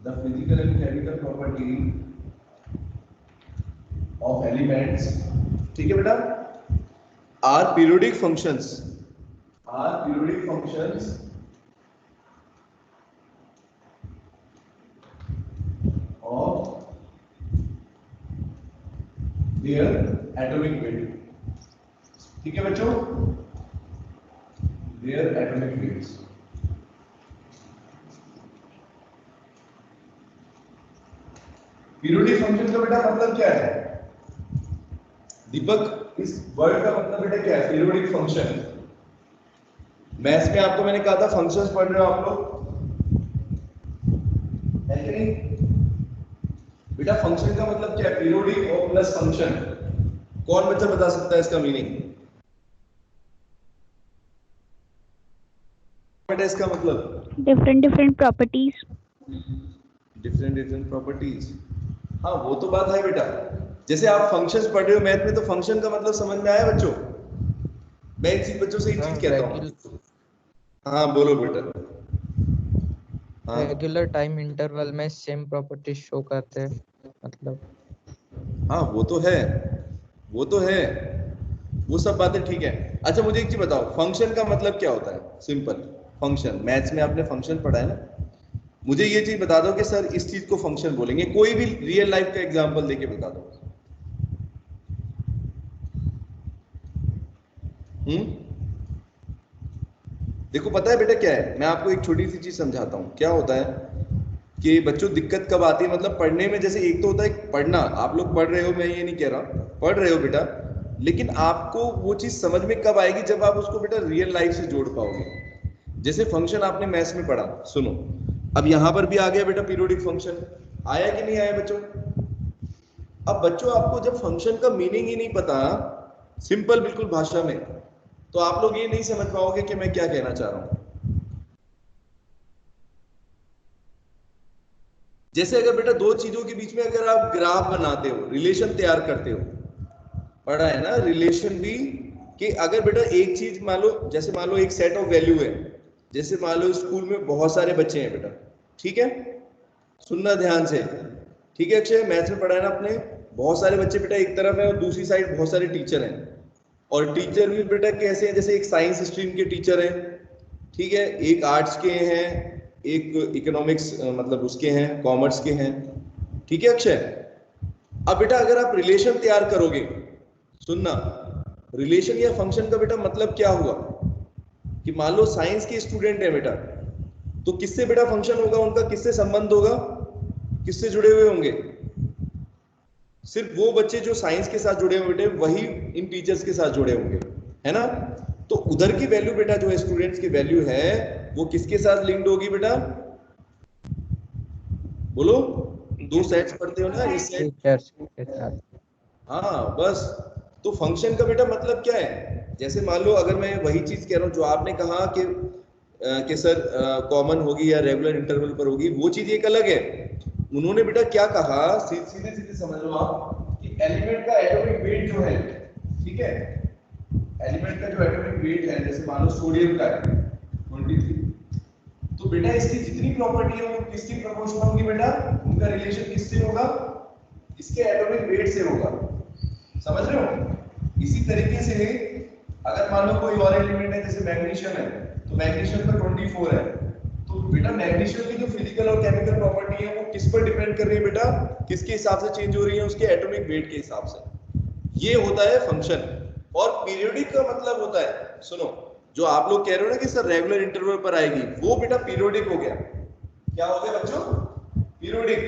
the physical and chemical property of elements, ठीक है बेटा, are periodic functions, are periodic functions of their atomic weight, ठीक है बच्चों, their atomic weights। Periodic function का बेटा मतलब क्या है दीपक? इस वर्ड का मतलब बेटा क्या है? Periodic function. मैथ्स में आपको मैंने कहा था फंक्शंस पढ़ रहे हो आप लोग, है कि नहीं बेटा? फंक्शन का मतलब क्या है? पीरियोडिक और प्लस फंक्शन। कौन बच्चा बता सकता है इसका मीनिंग? बेटा इसका मतलब डिफरेंट प्रॉपर्टीज। डिफरेंट प्रॉपर्टीज, हाँ वो तो बात है बेटा। जैसे आप फंक्शंस पढ़ रहे हो मैथ में, तो फंक्शन का मतलब समझ में आया बच्चों? मैं इन चीज बच्चों से एक चीज कहता हूँ। हाँ बोलो बेटा। हाँ रेगुलर टाइम इंटरवल में सेम प्रॉपर्टी शो करते हैं, मतलब। हाँ वो तो है, वो तो है, वो सब बातें ठीक है। अच्छा मुझे एक चीज बताओ, फंक्शन का मतलब क्या होता है? सिंपल फंक्शन, मैथ्स में आपने फंक्शन पढ़ा है ना। मुझे ये चीज बता दो कि सर इस चीज को फंक्शन बोलेंगे, कोई भी रियल लाइफ का एग्जांपल देके बता दो। देखो पता है बेटा क्या है, मैं आपको एक छोटी सी चीज समझाता हूँ। क्या होता है कि बच्चों दिक्कत कब आती है, मतलब पढ़ने में, जैसे एक तो होता है पढ़ना, आप लोग पढ़ रहे हो, मैं ये नहीं कह रहा, पढ़ रहे हो बेटा, लेकिन आपको वो चीज समझ में कब आएगी, जब आप उसको बेटा रियल लाइफ से जोड़ पाओगे। जैसे फंक्शन आपने मैथ्स में पढ़ा, सुनो, अब यहां पर भी आ गया बेटा पीरियोडिक फंक्शन, आया कि नहीं आया बच्चों? अब बच्चों आपको जब फंक्शन का मीनिंग ही नहीं पता, सिंपल बिल्कुल भाषा में, तो आप लोग ये नहीं समझ पाओगे कि मैं क्या कहना चाह रहा हूं। जैसे अगर बेटा दो चीजों के बीच में अगर आप ग्राफ बनाते हो, रिलेशन तैयार करते हो, पढ़ा है ना रिलेशन भी, कि अगर बेटा एक चीज मान लो, जैसे मान लो एक सेट ऑफ वैल्यू है, जैसे मान लो स्कूल में बहुत सारे बच्चे हैं बेटा, ठीक है, सुनना ध्यान से, ठीक है अक्षय, मैथ्स में पढ़ा है ना आपने, बहुत सारे बच्चे बेटा एक तरफ है और दूसरी साइड बहुत सारे टीचर हैं, और टीचर भी बेटा कैसे हैं, जैसे एक साइंस स्ट्रीम के टीचर हैं, ठीक है, एक आर्ट्स के हैं, एक इकोनॉमिक्स मतलब उसके हैं, कॉमर्स के हैं, ठीक है अक्षय। अब बेटा अगर आप रिलेशन तैयार करोगे, सुनना, रिलेशन या फंक्शन का बेटा मतलब क्या हुआ कि मान लो साइंस के स्टूडेंट है बेटा, तो किससे बेटा फंक्शन होगा उनका, किससे संबंध होगा, किससे जुड़े हुए होंगे? सिर्फ वो बच्चे जो साइंस के साथ जुड़े हुए बेटे वही इन टीचर्स के साथ जुड़े होंगे, है ना। तो उधर की वैल्यू बेटा जो है स्टूडेंट्स की वैल्यू है, वो किसके साथ लिंक्ड होगी बेटा? बोलो, दो सेट्स पढ़ते हो ना, इस सेट, टीचर्स के साथ। हाँ बस। तो फंक्शन का बेटा मतलब क्या है, जैसे मान लो अगर मैं वही चीज कह रहा हूं जो आपने कहा कि सर कॉमन होगी या रेगुलर इंटरवल पर होगी, वो चीज एक अलग है। उन्होंने बेटा क्या कहा, सीधे सीधे समझ लो आप, कि एलिमेंट का एटॉमिक वेट जो है, ठीक है, एलिमेंट का जो एटॉमिक वेट है, जैसे मान लो सोडियम का है 23, तो बेटा इसकी जितनी प्रॉपर्टी है वो किसकी प्रोपोर्शनल होगी बेटा, उनका रिलेशन किससे होगा, इसके एटॉमिक वेट से होगा, समझ रहे हो। इसी तरीके से अगर मान लो कोई और एलिमेंट है, जैसे मैग्नीशियम है, तो मैग्नीशियम का 24 है, तो बेटा मैग्नीशियम की जो फिजिकल और केमिकल प्रॉपर्टी है वो किस पर डिपेंड कर रही है बेटा, किसके हिसाब से चेंज हो रही है, उसके एटॉमिक वेट के हिसाब से। ये होता है फंक्शन। और पीरियोडिक का मतलब होता है, सुनो, जो आप लोग कह रहे हो ना कि सर रेगुलर इंटरवल पर आएगी, वो बेटा पीरियोडिक हो गया। क्या हो गया बच्चों? पीरियोडिक।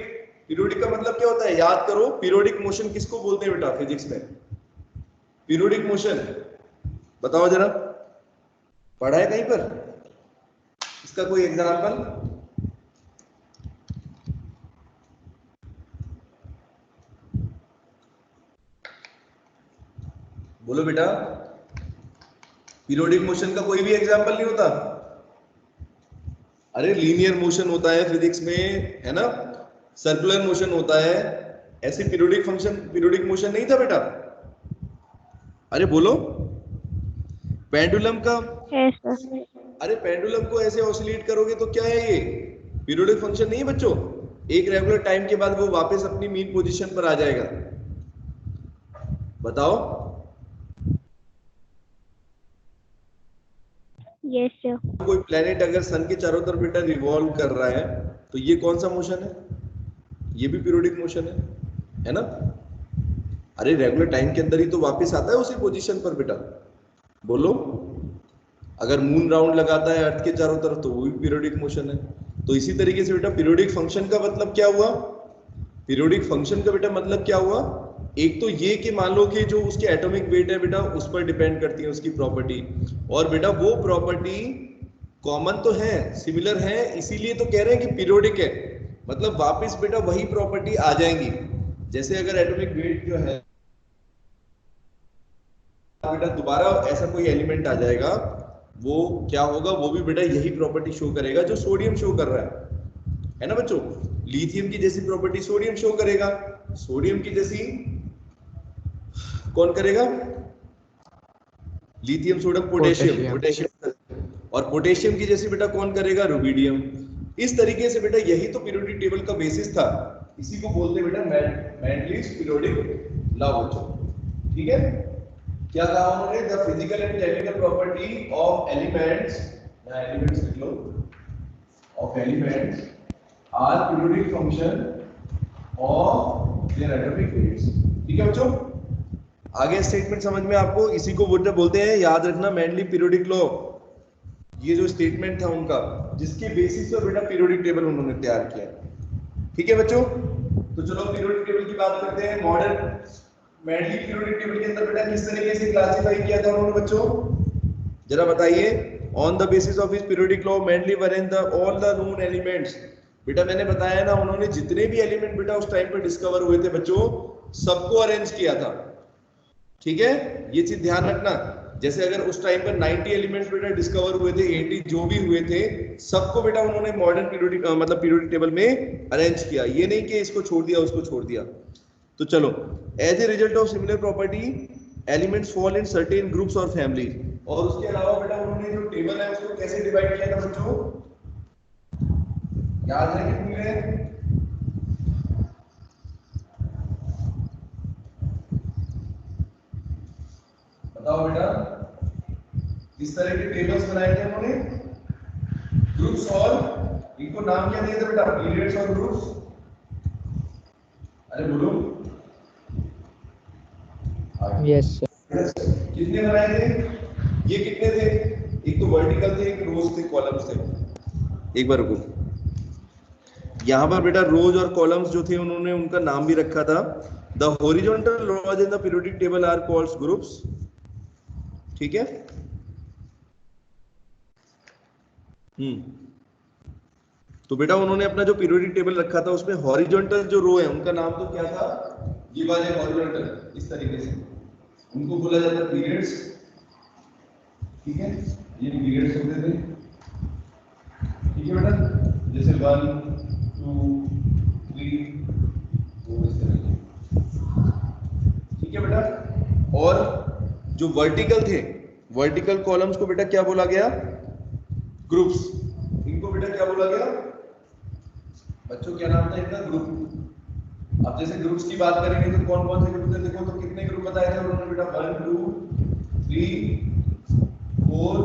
पीरियोडिक का मतलब क्या होता है, याद करो, पीरियोडिक मोशन किसको बोलते हैं बेटा फिजिक्स में? पीरियोडिक मोशन बताओ जरा, पढ़ा है कहीं पर इसका कोई एग्जांपल? बोलो बेटा, पीरियोडिक मोशन का कोई भी एग्जांपल नहीं होता? अरे लीनियर मोशन होता है फिजिक्स में, है ना, सर्कुलर मोशन होता है, ऐसे पीरियोडिक फंक्शन, पीरियोडिक मोशन नहीं था बेटा? अरे बोलो, पेंडुलम का, Yes, sir. अरे पेंडुलम को ऐसे ऑसिलेट करोगे तो क्या है ये, पीरियोडिक फंक्शन नहीं है बच्चों। एक रेगुलर टाइम के बाद वो वापस अपनी मीन पोजीशन पर आ जाएगा। बताओ। Yes, sir. कोई प्लेनेट अगर सन के चारों तरफ बेटा रिवॉल्व कर रहा है, तो ये कौन सा मोशन है? ये भी पीरियोडिक मोशन है ना। अरे रेगुलर टाइम के अंदर ही तो वापस आता है उसी पोजीशन पर बेटा। बोलो, अगर मून राउंड लगाता है अर्थ के चारों तरफ तो वो भी पीरियोडिक मोशन है। तो इसी तरीके से बेटा पीरियोडिक फंक्शन का मतलब क्या हुआ, पीरियोडिक फंक्शन का बेटा मतलब क्या हुआ, एक तो ये कि मान लो कि जो उसके एटॉमिक वेट है बेटा उस पर डिपेंड करती है उसकी प्रॉपर्टी, और बेटा वो प्रॉपर्टी कॉमन तो है, सिमिलर है, इसीलिए तो कह रहे हैं कि पीरियोडिक है, मतलब वापस बेटा वही प्रॉपर्टी आ जाएंगी। जैसे अगर एटॉमिक वेट जो है बेटा दोबारा ऐसा कोई एलिमेंट आ जाएगा, वो क्या होगा, वो भी बेटा यही प्रॉपर्टी शो करेगा जो सोडियम शो कर रहा है ना बच्चों। लिथियम की जैसी प्रॉपर्टी सोडियम शो करेगा, सोडियम की जैसी कौन करेगा, लिथियम, सोडियम, पोटेशियम, पोटेशियम, और पोटेशियम की जैसी बेटा कौन करेगा, रुबिडियम। इस तरीके से बेटा यही तो पीरियोडिक टेबल का बेसिस था, इसी को बोलते हैं बेटा मेंडलीव्स पीरियोडिक लॉ बच्चों, ठीक है। क्या कहा उन्होंने? The physical and chemical property of elements, या एलिमेंट्स लिख लो, of elements are periodic function of their atomic weights. ठीक है बच्चों, आगे स्टेटमेंट समझ में आपको, इसी को बोलते हैं, याद रखना, मेनली पीरियोडिक लॉ। ये जो स्टेटमेंट था उनका, जिसके बेसिस पर बेटा पीरियोडिक टेबल उन्होंने तैयार किया। ठीक है बच्चों, तो चलो पीरियोडिक टेबल की बात करते हैं। मॉडर्न मेनली पीरियोडिक टेबल के अंदर बेटा किस तरीके से क्लासिफाई किया था उन्होंने बच्चों, जरा बताइए। On the basis of his periodic law mainly one the all the known elements. बेटा मैंने बताया ना, उन्होंने जितने भी एलिमेंट बेटा उस टाइम पर डिस्कवर हुए थे बच्चों, सबको अरेंज किया था। ठीक है, ये चीज ध्यान रखना। जैसे अगर उस टाइम पर 90 एलिमेंट्स बेटा डिस्कवर हुए थे, 80 जो भी हुए थे, सबको बेटा उन्होंने मॉडर्न पीरियोडिक मतलब पीरियोडिक टेबल में अरेंज किया। ये नहीं कि इसको छोड़ दिया उसको छोड़ दिया। तो चलो, as a result of similar property elements fall in certain groups और फैमिलीज। और उसके अलावा बेटा उन्होंने जो टेबल है उसको कैसे डिवाइड किया था बच्चों, याद है कि भूल गए? बताओ बेटा, इस तरह के टेबल्स बनाए थे उन्होंने, ग्रुप्स, और इनको नाम क्या दिए थे बेटा, पीरियड्स और ग्रुप्स। अरे बोलो। यस कितने बनाए थे? ये कितने थे? एक तो वर्टिकल थे, एक रोज थे, कॉलम्स थे। एक बार रुको, यहाँ पर बेटा रोज और कॉलम्स जो थे उन्होंने उनका नाम भी रखा था। The horizontal rows in the periodic table are called groups. ठीक है, तो बेटा उन्होंने अपना जो पीरियोडिक टेबल रखा था उसमें हॉरिजॉन्टल जो रो है उनका नाम तो क्या था, ये वाले हॉरिजॉन्टल, इस तरीके से उनको बोला जाता है पीरियड्स। ठीक है, ये पीरियड्स होते थे। ठीक है बेटा, जैसे 1 2 3 4 इस तरीके। ठीक है बेटा, और जो वर्टिकल थे, वर्टिकल कॉलम्स को बेटा क्या बोला गया, ग्रुप्स। इनको बेटा क्या बोला गया बच्चों, क्या नाम था इनका, ग्रुप। अब जैसे ग्रुप्स की बात करेंगे तो कौन कौन से ग्रुप थे, देखो तो कितने ग्रुप बताए थे उन्होंने बेटा, 1 2 3 4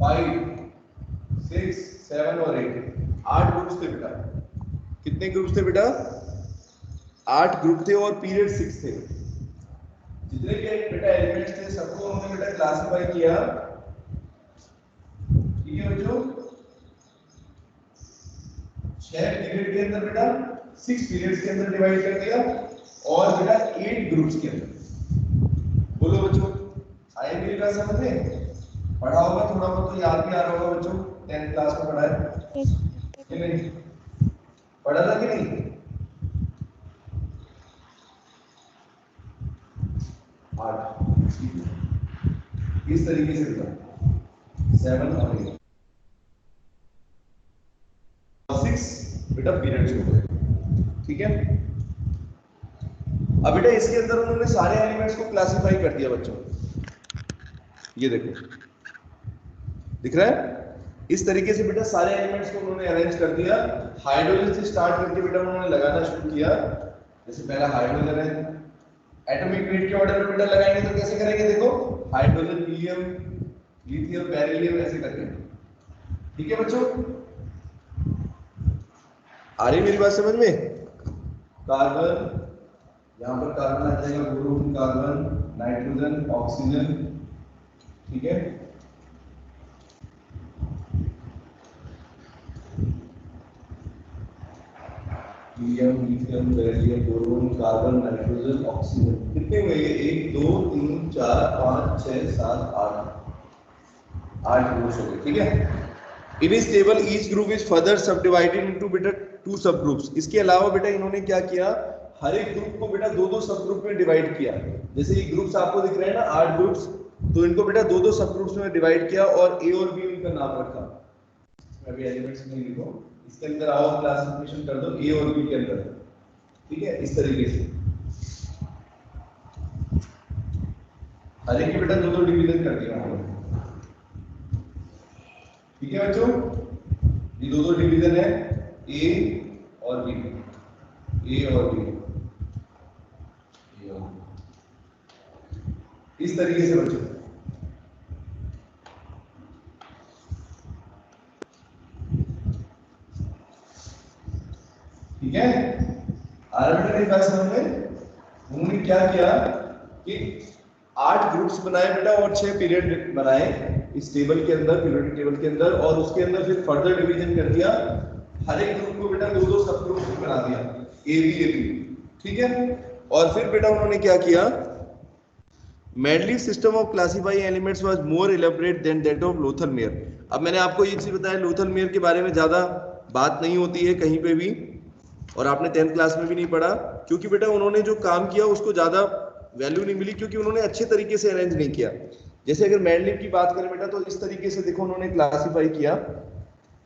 5 6 7 और 8, 8 ग्रुप्स थे बेटा। कितने ग्रुप्स थे बेटा, 8 ग्रुप थे, और पीरियड 6 थे। जितने भी बेटा एलिमेंट्स थे सबको उन्होंने बेटा क्लासिफाई किया। ठीक है बच्चों, 6 पीरियड के अंदर बेटा, 6 पीरियड्स के अंदर डिवाइड कर दिया, और बेटा 8 ग्रुप्स के अंदर। बोलो बच्चों, आए मेरी बात समझ में? पढ़ा होगा थोड़ा बहुत तो याद भी आ रहा होगा बच्चों, 10th क्लास में पढ़ा है कि नहीं, पढ़ा था कि नहीं? इस तरीके से बेटा 7 और 8 बेटा पीरियड्स हो गए। ठीक है, अब बेटा इसके अंदर उन्होंने सारे एलिमेंट्स को क्लासिफाई कर दिया बच्चों। ये देखो दिख रहा है, इस तरीके से बेटा सारे एलिमेंट्स को उन्होंने अरेंज कर दिया। हाइड्रोजन से स्टार्ट करके बेटा उन्होंने लगाना शुरू किया। जैसे पहला हाइड्रोजन है, एटॉमिक वेट के ऑर्डर में बेटा लगाएंगे तो कैसे करेंगे, देखो हाइड्रोजन, हीलियम, लिथियम, बेरिलियम, ऐसे करके। ठीक है बच्चों, आ रही मेरी बात समझ में? कार्बन, यहाँ पर कार्बन आ जाएगा, बोरोन, कार्बन, नाइट्रोजन, ऑक्सीजन। ठीक है, helium, lithium, beryllium, boron, carbon, nitrogen, oxygen. कितने हुए ये? 1 2 3 4 5 6 7 8 ग्रुप्स हो गए। ठीक है, इन इस table each group is further subdivided into बेटा 2 सब ग्रुप्स। इसके अलावा बेटा इन्होंने क्या किया, हर एक ग्रुप को बेटा 2-2 सब ग्रुप में डिवाइड किया। जैसे ये ग्रुप्स आपको दिख रहे हैं ना, 8 ग्रुप्स, तो इनको बेटा 2-2 सब ग्रुप्स में डिवाइड किया, और ए और बी उनका नाम रखा। अभी एलिमेंट्स में लिखो, इसके अंदर आओ क्लासिफिकेशन कर दो ए और बी के अंदर। ठीक है, इस तरीके से हर एक की बेटा 2-2 डिवीजन कर दिया हमने। ठीक है बच्चों, ये 2-2 डिवीजन है, ए और बी, ए और बी। इस तरीके से बच्चों, ठीक है। आरबिट्रेरी बात समझ में? उन्होंने क्या किया कि 8 ग्रुप्स बनाए बेटा और 6 पीरियड बनाए इस टेबल के अंदर, पीरियोडिक टेबल के अंदर, और उसके अंदर फिर फर्दर डिवीजन कर दिया। हर एक ग्रुप को बेटा 2-2 सब ग्रुप्स में बना दिया, ए बी, ठीक है। और फिर बेटा उन्होंने क्या किया, Mendeleev system of classifying elements was more elaborate than that of Lothar-Meyer। अब मैंने आपको ये चीज बताया, Lothar-Meyer के बारे में ज्यादा बात नहीं होती है कहीं पे भी, और आपने 10th क्लास में भी नहीं पढ़ा, क्योंकि बेटा उन्होंने जो काम किया उसको ज्यादा वैल्यू नहीं मिली, क्योंकि उन्होंने अच्छे तरीके से अरेंज नहीं किया। जैसे अगर Mendeleev की बात करें बेटा, तो इस तरीके से देखो उन्होंने क्लासीफाई किया,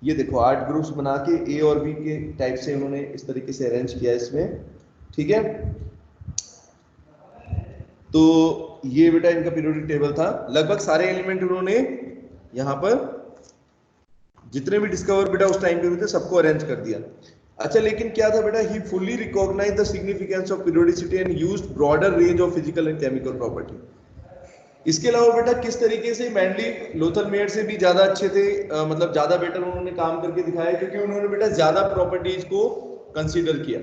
ये देखो 8 ग्रुप्स बना के ए और बी के टाइप से उन्होंने इस तरीके से अरेंज किया इसमें, ठीक है। तो ये बेटा इनका पीरियोडिक टेबल था। लगभग सारे एलिमेंट उन्होंने यहाँ पर जितने भी डिस्कवर बेटा उस टाइम पे हुए थे सबको अरेंज कर दिया। अच्छा, लेकिन क्या था बेटा, he fully recognize the significance of periodicity and used broader range of physical and chemical property. इसके अलावा बेटा किस तरीके से मेंडलीव लोथर-मेयर से भी ज्यादा अच्छे थे, मतलब ज्यादा बेटर उन्होंने काम करके दिखाया, क्योंकि उन्होंने बेटा ज्यादा प्रॉपर्टीज को कंसीडर किया।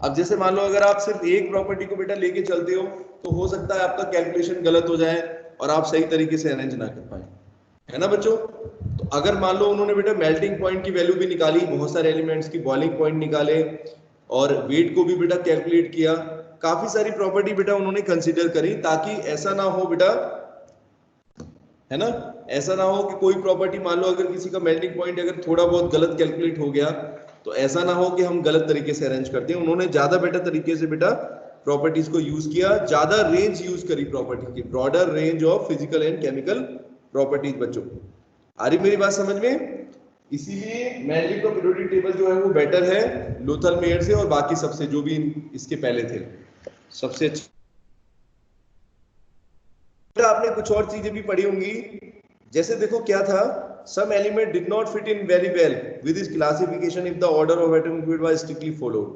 अब जैसे मान लो अगर आप सिर्फ एक प्रॉपर्टी को बेटा लेके चलते हो तो हो सकता है आपका कैलकुलेशन गलत हो जाए और आप सही तरीके से अरेंज ना कर पाए, है ना बच्चों। तो अगर मान लो उन्होंने बेटा मेल्टिंग पॉइंट की वैल्यू भी निकाली, बहुत सारे एलिमेंट्स की बॉइलिंग पॉइंट निकाले, और वेट को भी बेटा कैलकुलेट किया, काफी सारी प्रॉपर्टी बेटा उन्होंने कंसीडर करी, ताकि ऐसा ना हो बेटा, है ना, ऐसा ना हो कि कोई प्रॉपर्टी मान लो अगर किसी का मेल्टिंग पॉइंट अगर थोड़ा बहुत गलत कैलकुलेट हो गया तो ऐसा ना हो कि हम गलत तरीके से अरेंज करते हैं। उन्होंने ज्यादा बेटर तरीके से बेटा प्रॉपर्टीज को यूज किया, ज्यादा रेंज यूज करी प्रॉपर्टी की, broader range of physical and chemical properties. बच्चों आ रही मेरी बात समझ में? इसीलिए मेंडलीव का पीरियोडिक टेबल जो है वो बेटर है लोथर-मेयर से और बाकी सबसे जो भी इसके पहले थे सबसे अच्छा। आपने कुछ और चीजें भी पढ़ी होंगी, जैसे देखो क्या था, some element did not fit in very well with this classification if the order of atomic weight was strictly followed।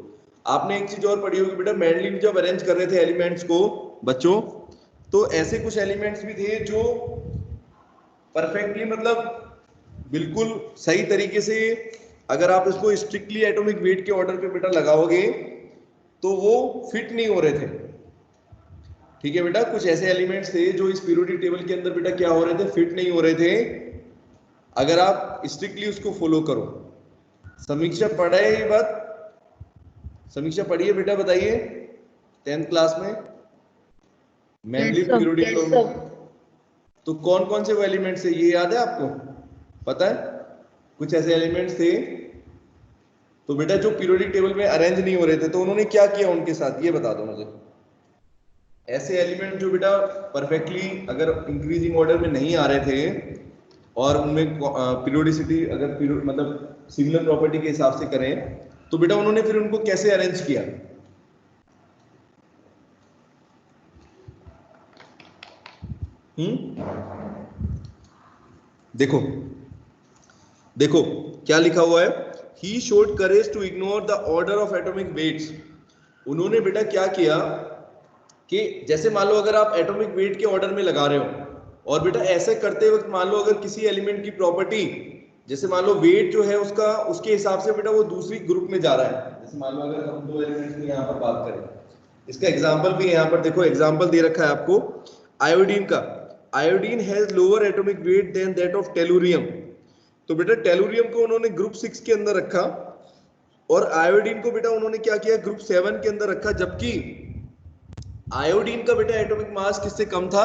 आपने एक चीज और पढ़ी होगी बेटा, मेंडलीव जब अरेंज कर रहे थे एलिमेंट्स को बच्चों, तो ऐसे कुछ एलिमेंट्स भी थे जो परफेक्टली, मतलब बिल्कुल सही तरीके से, अगर आप इसको स्ट्रिक्टली एटॉमिक वेट के ऑर्डर पे बेटा लगाओगे तो वो फिट नहीं हो रहे थे, ठीक है बेटा। कुछ ऐसे एलिमेंट्स थे जो इस पीरियोडिक टेबल के अंदर बेटा क्या हो रहे थे, फिट नहीं हो रहे थे, अगर आप स्ट्रिक्टली उसको फॉलो करो। समीक्षा पढ़ा है ये बात? समीक्षा पढ़िए बेटा, बताइए 10th क्लास में मेंडलीव पीरियोडिक टेबल, तो कौन कौन से वो एलिमेंट्स थे ये याद है आपको? पता है कुछ ऐसे एलिमेंट्स थे तो बेटा जो पीरियोडिक टेबल में अरेंज नहीं हो रहे थे, तो उन्होंने क्या किया उनके साथ, ये बता दो मुझे। ऐसे एलिमेंट जो बेटा परफेक्टली अगर इंक्रीजिंग ऑर्डर में नहीं आ रहे थे और उनमें पीरियोडिसिटी अगर मतलब सिमिलर प्रॉपर्टी के हिसाब से करें, तो बेटा उन्होंने फिर उनको कैसे अरेंज किया? देखो देखो क्या लिखा हुआ है, he showed courage to ignore the order of atomic weights। उन्होंने बेटा क्या किया कि जैसे मान लो अगर आप एटॉमिक वेट के ऑर्डर में लगा रहे हो और बेटा ऐसे करते वक्त मान लो अगर किसी एलिमेंट की प्रॉपर्टी, जैसे मान लो वेट जो है उसका उसके हिसाब से बेटा वो दूसरी ग्रुप में जा रहा है, जैसे मान लो अगर हम दो एलिमेंट्स की यहाँ पर बात करें, इसका एग्जांपल भी यहाँ पर देखो, एग्जांपल दे रखा है आपको आयोडीन का। Iodine has lower atomic weight than that of tellurium. तो बेटा टेलुरियम को उन्होंने ग्रुप 6 के अंदर रखा और आयोडीन को बेटा उन्होंने क्या किया, ग्रुप 7 के अंदर रखा, जबकि आयोडीन का बेटा एटॉमिक मास किससे कम था?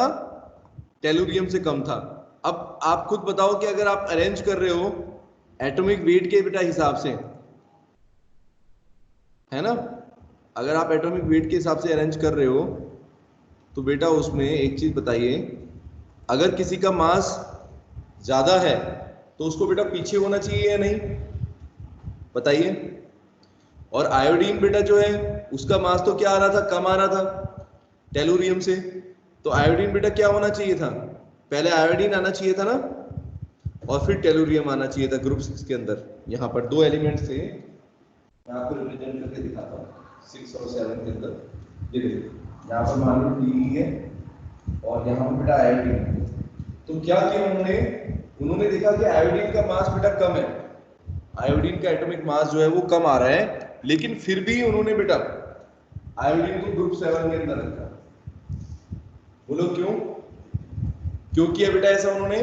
टेलुरियम से कम था। अब आप खुद बताओ कि अगर आप अरेंज कर रहे हो एटॉमिक वेट के बेटा हिसाब से, है ना, अगर आप एटॉमिक वेट के हिसाब से अरेंज कर रहे हो तो बेटा उसमें एक चीज बताइए, अगर किसी का मास ज्यादा है तो उसको बेटा पीछे होना चाहिए या नहीं, बताइए। और आयोडीन बेटा जो है उसका मास तो क्या आ रहा था, कम आ रहा था टेलुरियम से, तो आयोडीन बेटा क्या होना चाहिए था, पहले आयोडीन आना चाहिए था ना, और फिर टेलुरियम आना चाहिए था ग्रुप 6 के अंदर। यहाँ पर दो एलिमेंट्स थे, मैं आपको रिप्रेजेंट करके दिखाता हूँ 6 और 7 के अंदर। ये देखो यहाँ पर मान लो टी है और यहाँ पे बेटा आयोडीन। तो क्या किया उन्होंने देखा कि आयोडीन का मास बेटा कम है, आयोडीन का एटॉमिक मास जो है वो कम आ रहा है, लेकिन फिर भी उन्होंने बेटा आयोडीन को ग्रुप 7 के अंदर रखा। बोलो क्यों? क्यों किया बेटा ऐसा उन्होंने?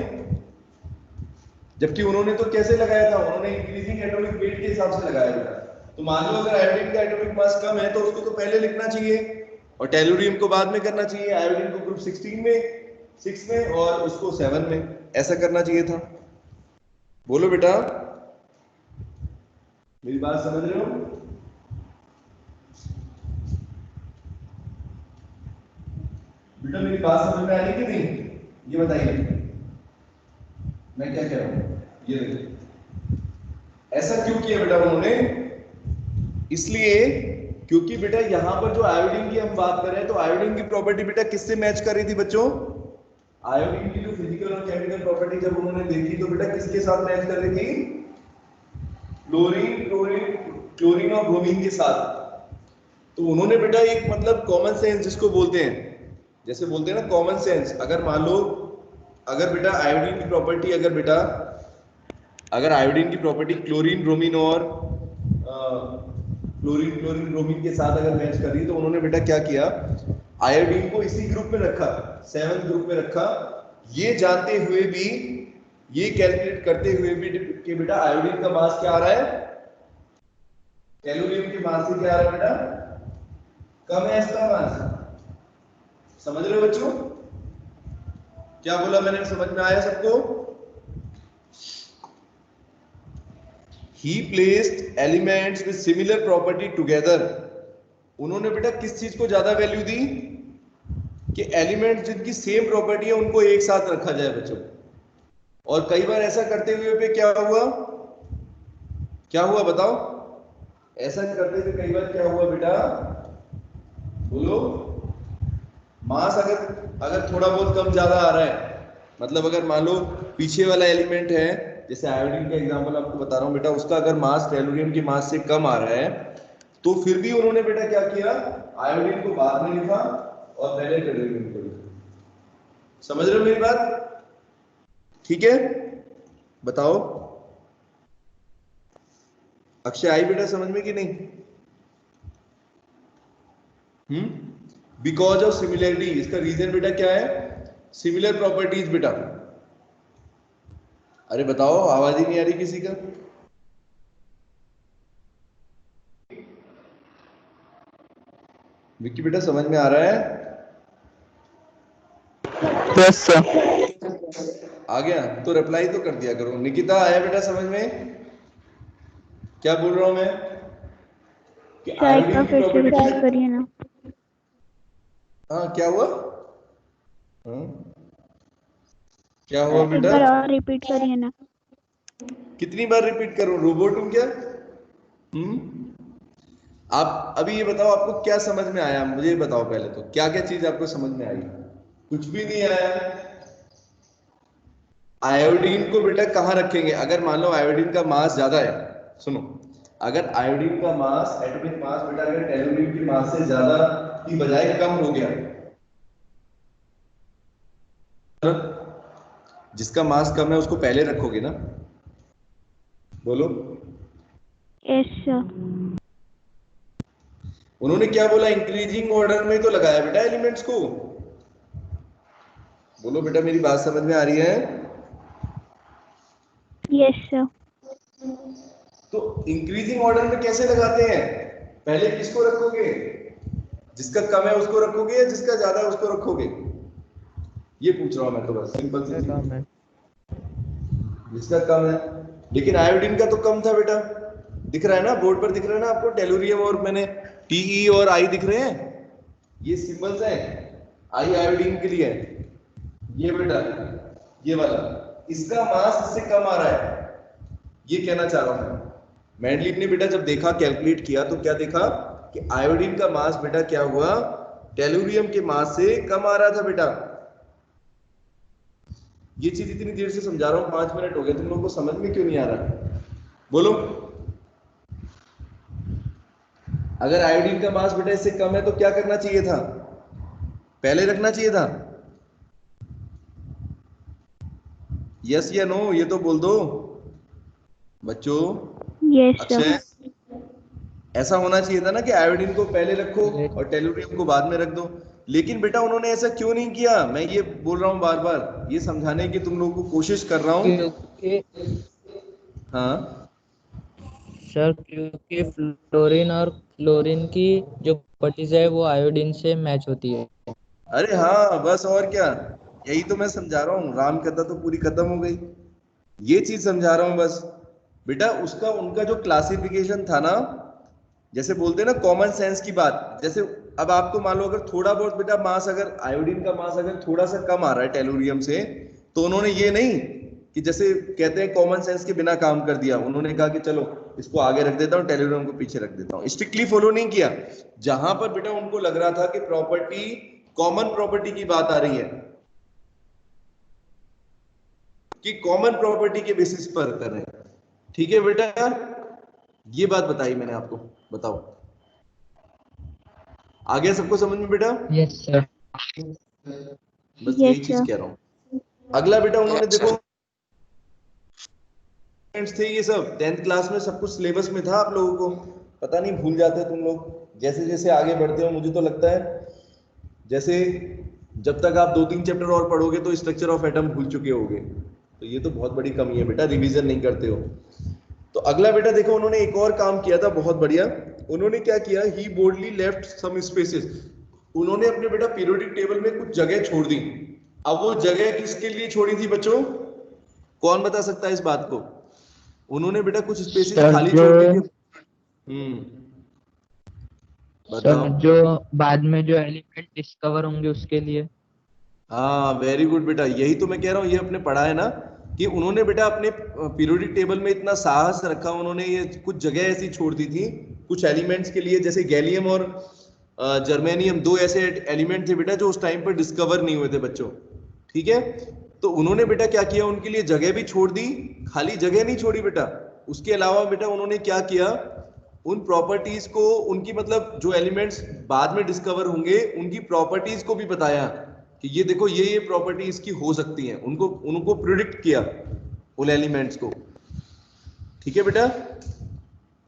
जबकि उन्होंने तो कैसे लगाया था, उन्होंने इंक्रीजिंग एटॉमिक वेट के हिसाब से लगाया बेटा। तो मान लो अगर आयोडीन का एटॉमिक मास कम है तो उसको तो पहले लिखना चाहिए और टेलुरियम को बाद में करना चाहिए, आयोडीन को ग्रुप 16 में 6 में और उसको 7 में, ऐसा करना चाहिए था। बोलो बेटा, मेरी बात समझ रहे हो? बेटा मेरी बात समझ में आ रही कि नहीं, ये बताइए मैं क्या कह रहा हूं। ये देखो ऐसा क्यों किया बेटा उन्होंने, इसलिए क्योंकि बेटा यहां पर जो आयोडीन की हम बात कर रहे हैं तो आयोडीन की प्रॉपर्टी बेटा किससे मैच कर रही थी बच्चों? आयोडीन की जो फिजिकल और केमिकल प्रॉपर्टी जब उन्होंने देखी तो बेटा किसके साथ मैच कर रही थी? क्लोरीन और ब्रोमीन के साथ। तो उन्होंने बेटा एक मतलब कॉमन सेंस जिसको बोलते हैं, जैसे बोलते हैं ना कॉमन सेंस, अगर मान लो अगर बेटा आयोडीन की प्रॉपर्टी अगर आयोडीन की प्रॉपर्टी क्लोरीन ब्रोमीन और क्लोरीन ब्रोमीन के साथ अगर मैच कर रही तो उन्होंने बेटा क्या किया, आयोडीन को इसी ग्रुप में रखा, 7 ग्रुप में रखा, ये जानते हुए भी, ये कैलकुलेट करते हुए भी कि बेटा आयोडीन का मास क्या आ रहा है, टेलुरियम के मास से क्या आ रहा है बेटा, कम है इसका मास। समझ रहे हो बच्चों? क्या बोला मैंने, समझ में आया सबको? He placed elements with similar property together. उन्होंने बेटा किस चीज को ज्यादा वैल्यू दी कि एलिमेंट जिनकी सेम प्रॉपर्टी है उनको एक साथ रखा जाए बच्चों। और कई बार ऐसा करते हुए पे क्या हुआ बताओ? ऐसा करते हुए कई बार क्या हुआ बेटा, बोलो? मास अगर थोड़ा बहुत कम ज्यादा आ रहा है, मतलब अगर मान लो पीछे वाला एलिमेंट है, जैसे आयोडीन का एग्जांपल आपको बता रहा हूं बेटा, उसका अगर मास टेलुरियम के मास से कम आ रहा है तो फिर भी उन्होंने बेटा क्या किया, आयोडीन को बाद में लिखा और पहले टेलुरियम को लिखा। समझ रहे हो मेरी बात? ठीक है, बताओ अक्षय आई बेटा समझ में कि नहीं? बिकॉज ऑफ सिमिलरिटी, इसका रीजन बेटा क्या है, सिमिलर प्रॉपर्टीज बेटा। अरे बताओ, आवाज ही नहीं आ रही किसी का। विक्की बेटा समझ में आ रहा है? Yes sir. आ गया तो रिप्लाई तो कर दिया करो। निकिता आया बेटा समझ में? क्या बोल रहा हूं मैं कि आयोडीन की प्रॉपर्टी करिए ना। हाँ क्या हुआ? हाँ क्या हुआ एक बेटा? बार और रिपीट करिए ना। कितनी बार रिपीट करूं, रोबोट हूं क्या? आप अभी ये बताओ आपको क्या समझ में आया, मुझे बताओ पहले तो क्या क्या चीज आपको समझ में आई? कुछ भी नहीं आया। आयोडीन को बेटा कहां रखेंगे, अगर मान लो आयोडीन का मास ज्यादा है, सुनो, अगर आयोडीन का मास एटॉमिक मास बेटा अगर टेलुरियम के मास से ज्यादा की बजाय कम हो गया, जिसका मास कम है उसको पहले रखोगे ना? बोलो। Yes sir. उन्होंने क्या बोला, इंक्रीजिंग ऑर्डर में तो लगाया बेटा एलिमेंट्स को। बोलो बेटा मेरी बात समझ में आ रही है? Yes sir. तो इंक्रीजिंग ऑर्डर में कैसे लगाते हैं, पहले किसको रखोगे, जिसका कम है उसको रखोगे या जिसका ज्यादा है उसको रखोगे? ये पूछ रहा हूं मैं तो, बस सिंपल सी कम है। जिसका कम है, लेकिन आयोडीन का तो कम था बेटा, दिख रहा है ना बोर्ड पर, दिख रहा है ना आपको, टेलुरियम और मैंने टीई और आई दिख रहे हैं, ये सिंबल्स हैं, आई आयोडीन के लिए, ये बेटा ये वाला, इसका मास इससे कम आ रहा है, ये कहना चाह रहा हूं मैं। मेंडलीव ने बेटा जब देखा, कैलकुलेट किया तो क्या देखा कि आयोडीन का मास बेटा क्या हुआ, टेलुरियम के मास से कम आ रहा था बेटा। ये चीज इतनी देर से समझा रहा हूं, 5 मिनट हो गए, तुम लोगों को समझ में क्यों नहीं आ रहा? बोलो। अगर आयोडीन का मास बेटा इससे कम है तो क्या करना चाहिए था, पहले रखना चाहिए था? यस या नो ये तो बोल दो बच्चों। Yes sir. अक्षय, ऐसा होना चाहिए था ना कि आयोडीन को पहले रखो और टेलुरियम को बाद में रख दो, लेकिन बेटा उन्होंने ऐसा क्यों नहीं किया? मैं ये बोल रहा हूँ बार बार, ये समझाने की तुम लोगों को कोशिश कर रहा हूँ। क्योंकि हाँ सर, क्योंकि फ्लोरीन और क्लोरीन की जो प्रॉपर्टीज है वो आयोडीन से मैच होती है। अरे हाँ बस, और क्या, यही तो मैं समझा रहा हूँ। राम कथा तो पूरी खत्म हो गई, ये चीज समझा रहा हूँ बस। बेटा उसका उनका जो क्लासिफिकेशन था ना, जैसे बोलते हैं ना कॉमन सेंस की बात, जैसे अब आपको मान लो अगर थोड़ा बहुत बेटा मास, अगर आयोडीन का मास अगर थोड़ा सा कम आ रहा है टेलुरियम से, तो उन्होंने ये नहीं कि जैसे कहते हैं कॉमन सेंस के बिना काम कर दिया, उन्होंने कहा कि चलो इसको आगे रख देता हूँ, टेलुरियम को पीछे रख देता हूँ। स्ट्रिक्टली फॉलो नहीं किया। जहां पर बेटा उनको लग रहा था कि प्रॉपर्टी, कॉमन प्रॉपर्टी की बात आ रही है, कि कॉमन प्रॉपर्टी के बेसिस पर कर रहे हैं। ठीक है बेटा, ये बात बताई मैंने आपको, बताओ आ गया सबको समझ में बेटा? Yes sir. बस Yes, यही चीज sir. कह रहा हूँ। अगला बेटा उन्होंने देखो थे ये सब 10th क्लास में सब कुछ सिलेबस में था, आप लोगों को पता नहीं, भूल जाते तुम लोग जैसे जैसे आगे बढ़ते हो। मुझे तो लगता है जैसे जब तक आप 2-3 चैप्टर और पढ़ोगे तो स्ट्रक्चर ऑफ एटम भूल चुके होगे। तो ये तो बहुत बड़ी कमी है बेटा, रिवीजन नहीं करते हो। तो अगला बेटा देखो उन्होंने एक और काम किया था बहुत बढ़िया। उन्होंने क्या किया, ही बोल्डली लेफ्ट सम स्पेसेस। उन्होंने अपने बेटा पीरियोडिक टेबल में कुछ जगह छोड़ दी। अब वो जगह किसके लिए छोड़ी थी बच्चों, कौन बता सकता है इस बात को? उन्होंने बेटा कुछ स्पेसेस सर खाली जो छोड़ दी थी। सर बताओ। जो बाद में जो एलिमेंट डिस्कवर होंगे उसके लिए। हाँ वेरी गुड बेटा, यही तो मैं कह रहा हूँ, ये अपने पढ़ा है ना कि उन्होंने बेटा अपने पीरियोडिक टेबल में इतना साहस रखा, उन्होंने ये कुछ जगह ऐसी छोड़ दी थी कुछ एलिमेंट्स के लिए, जैसे गैलियम और जर्मेनियम, दो ऐसे एलिमेंट थे बेटा जो उस टाइम पर डिस्कवर नहीं हुए थे बच्चों। ठीक है, तो उन्होंने बेटा क्या किया, उनके लिए जगह भी छोड़ दी, खाली जगह नहीं छोड़ी बेटा। उसके अलावा बेटा उन्होंने क्या किया, उन प्रॉपर्टीज को, उनकी मतलब जो एलिमेंट्स बाद में डिस्कवर होंगे उनकी प्रॉपर्टीज को भी बताया कि ये देखो ये प्रॉपर्टी इसकी हो सकती है, उनको उनको प्रिडिक्ट किया उन एलिमेंट्स को। ठीक है बेटा,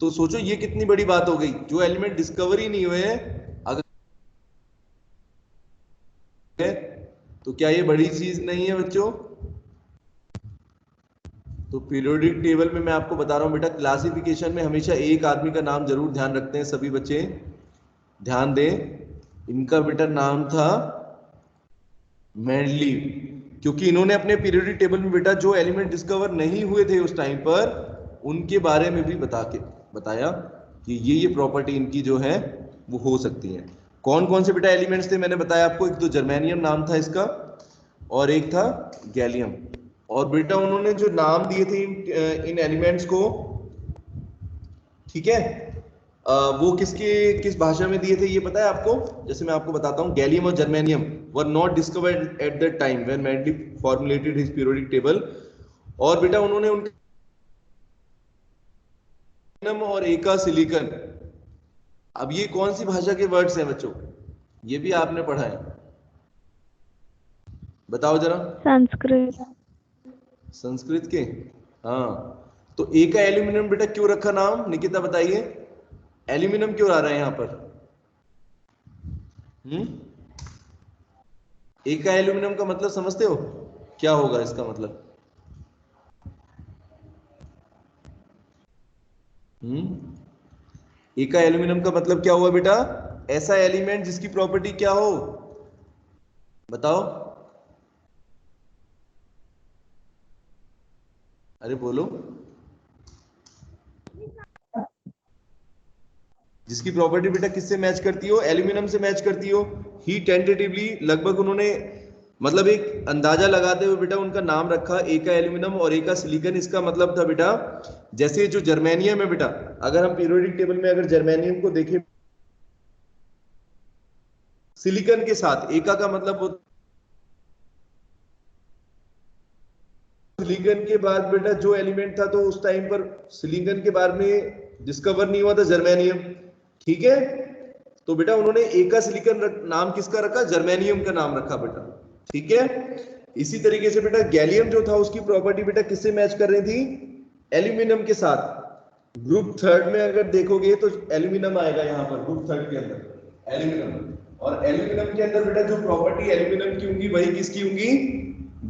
तो सोचो ये कितनी बड़ी बात हो गई, जो एलिमेंट डिस्कवर ही नहीं हुए हैं अगर, तो क्या ये बड़ी चीज नहीं है बच्चों? तो पीरियोडिक टेबल में मैं आपको बता रहा हूं बेटा, क्लासिफिकेशन में हमेशा एक आदमी का नाम जरूर ध्यान रखते हैं सभी बच्चे, ध्यान दें। इनका बेटा नाम था मेंडली, क्योंकि इन्होंने अपने पीरियोडिक टेबल में बेटा जो एलिमेंट डिस्कवर नहीं हुए थे उस टाइम पर उनके बारे में भी बताया कि ये प्रॉपर्टी इनकी जो है वो हो सकती है। कौन कौन से बेटा एलिमेंट्स थे मैंने बताया आपको, एक तो जर्मेनियम नाम था इसका और एक था गैलियम। और बेटा उन्होंने जो नाम दिए थे इन एलिमेंट्स को, ठीक है, वो किस भाषा में दिए थे ये पता है आपको? जैसे मैं आपको बताता हूँ, गैलियम और germanium were not discovered at that time when Mendeley formulated his periodic table. और बेटा उन्होंने उनके और एका सिलिकन, अब ये कौन सी भाषा के वर्ड्स हैं बच्चों, ये भी आपने पढ़ा है, बताओ जरा। संस्कृत। संस्कृत के, हाँ। तो एका एल्यूमिनियम बेटा क्यों रखा नाम, निकिता बताइए, एल्यूमिनियम क्यों आ रहा है यहां पर? एका एल्यूमिनियम का मतलब समझते हो क्या होगा इसका मतलब? एका एल्यूमिनियम का मतलब क्या हुआ बेटा? ऐसा एलिमेंट जिसकी प्रॉपर्टी क्या हो, बताओ, अरे बोलो, जिसकी प्रॉपर्टी बेटा किससे मैच करती हो, एल्यूमिनियम से मैच करती हो। ही टेंटेटिवली लगभग उन्होंने मतलब एक अंदाजा लगाते हुए बेटा उनका नाम रखा एका एल्यूमिनियम और एका सिलिकन। इसका मतलब था बेटा जैसे जो जर्मेनियम है बेटा, अगर हम पीरियोडिक टेबल में अगर जर्मेनियम को देखें सिलिकन के साथ, एका का मतलब सिलिकन के बाद बेटा जो एलिमेंट था तो उस टाइम पर सिलिकन के बारे में डिस्कवर नहीं हुआ था, जर्मेनियम। ठीक है, तो बेटा उन्होंने एका सिलिकन नाम किसका रखा, जर्मेनियम का नाम रखा बेटा। ठीक है, इसी तरीके से बेटा गैलियम जो था उसकी प्रॉपर्टी बेटा किससे मैच कर रही थी? एल्यूमिनियम के साथ। ग्रुप थर्ड में अगर देखोगे तो एल्यूमिनियम आएगा यहाँ पर ग्रुप थर्ड के अंदर एल्यूमिनियम, और एल्यूमिनियम के अंदर बेटा जो प्रॉपर्टी एल्यूमिनियम की होंगी वही किसकी होंगी?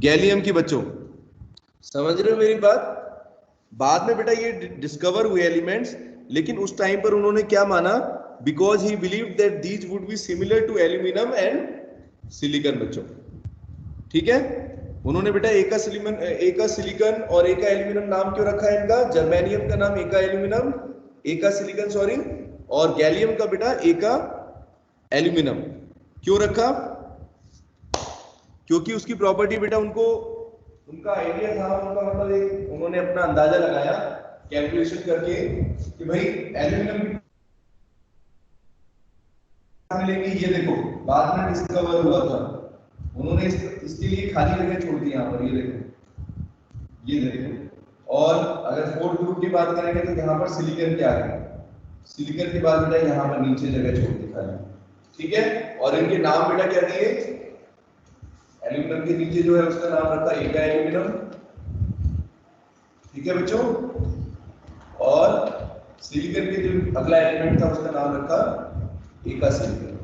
गैलियम की। बच्चों समझ रहे हो मेरी बात? बाद में बेटा ये डिस्कवर हुए एलिमेंट्स, लेकिन उस टाइम पर उन्होंने क्या माना? Because he believed that these would be similar to aluminium and silicon. बच्चों ठीक है, उन्होंने बेटा एक का सिलिकॉन और एक का एल्यूमिनियम नाम क्यों रखा है इनका? जर्मेनियम का नाम एक का एल्यूमिनियम, एक का सिलिकॉन सॉरी, और गैलियम का बेटा एक का एल्यूमिनियम। क्यों रखा? क्योंकि उसकी प्रॉपर्टी बेटा उनको उनका आइडिया था, उनका मतलब एक उन्होंने अपना अंदाजा लगाया कैलकुलेशन करके कि भाई एल्यूमिनियम मिलेंगे। ये देखो बाद में डिस्कवर हुआ था, उन्होंने इसके लिए खाली जगह छोड़ दी यहाँ पर, ये देखो। और अगर फोर्थ ग्रुप की बात करेंगे तो यहाँ पर सिलिकॉन के आगे, सिलिकॉन के बाद बेटा यहाँ पर नीचे जगह छोड़ दी खाली, ठीक है। और इनके नाम बेटा क्या दिए? एल्यूमिनियम के नीचे जो है उसका नाम रखा एका एल्यूमिनियम, ठीक है बच्चों। और सिलिकॉन के जो अगला एलिमेंट था उसका नाम रखा एका सिलिकॉन,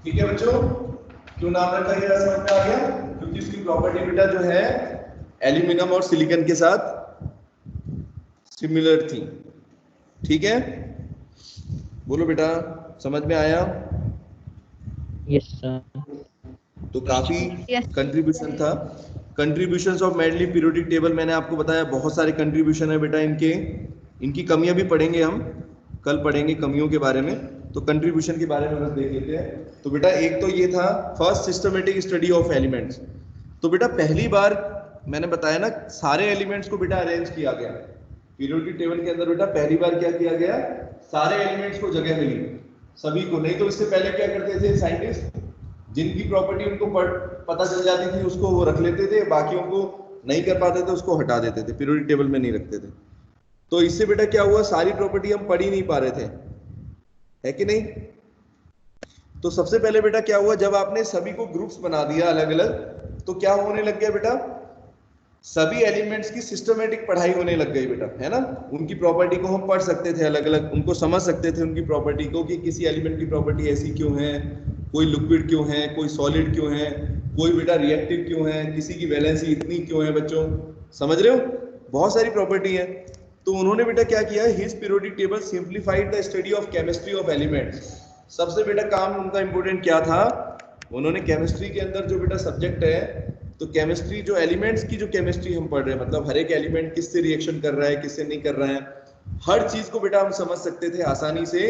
ठीक है बच्चों। क्यों नाम रखा गया समझ में आ गया? क्योंकि उसकी प्रॉपर्टी बेटा जो है एल्यूमिनियम और सिलिकॉन के साथ सिमिलर थी, ठीक है। बोलो बेटा समझ में आया? Yes sir. तो काफी कंट्रीब्यूशन था। Contributions of medley periodic table मैंने आपको बताया, बहुत सारे कंट्रीब्यूशन है बेटा इनके। इनकी कमियां भी पढ़ेंगे हम, कल पढ़ेंगे कमियों के बारे में। तो कंट्रीब्यूशन के बारे में बस देख लेते हैं। तो बेटा एक तो ये था first systematic study of elements. तो बेटा पहली बार मैंने बताया ना सारे एलिमेंट्स को बेटा अरेंज किया गया पीरियोडिक टेबल के अंदर। बेटा पहली बार क्या किया गया? सारे एलिमेंट्स को जगह मिली, सभी को। नहीं तो इससे पहले क्या करते थे साइंटिस्ट? जिनकी प्रॉपर्टी उनको पता चल जाती थी उसको वो रख लेते थे, बाकियों को नहीं कर पाते थे उसको हटा देते थे, पीरियोडिक टेबल में नहीं रखते थे। तो इससे बेटा क्या हुआ? सारी प्रॉपर्टी हम पढ़ ही नहीं पा रहे थे, है कि नहीं? तो सबसे पहले बेटा क्या हुआ? जब आपने सभी को ग्रुप्स बना दिया अलग अलग, तो क्या होने लग गया बेटा? सभी एलिमेंट्स की सिस्टमेटिक पढ़ाई होने लग गई बेटा, है ना। उनकी प्रॉपर्टी को हम पढ़ सकते थे अलग अलग, उनको समझ सकते थे उनकी प्रॉपर्टी को कि किसी एलिमेंट की प्रॉपर्टी ऐसी क्यों है, कोई लिक्विड क्यों है, कोई सॉलिड क्यों है, कोई बेटा रिएक्टिव क्यों है, किसी की वैलेंसी इतनी क्यों है। बच्चों समझ रहे हो? बहुत सारी प्रॉपर्टी है। तो उन्होंने बेटा क्या किया? His periodic table simplified the study of chemistry of elements. सबसे बेटा काम उनका इंपॉर्टेंट क्या था? उन्होंने केमिस्ट्री के अंदर जो बेटा सब्जेक्ट है, तो केमिस्ट्री जो एलिमेंट्स की जो केमिस्ट्री हम पढ़ रहे हैं, मतलब हर एक एलिमेंट किससे रिएक्शन कर रहा है, किससे नहीं कर रहा है, हर चीज को बेटा हम समझ सकते थे आसानी से,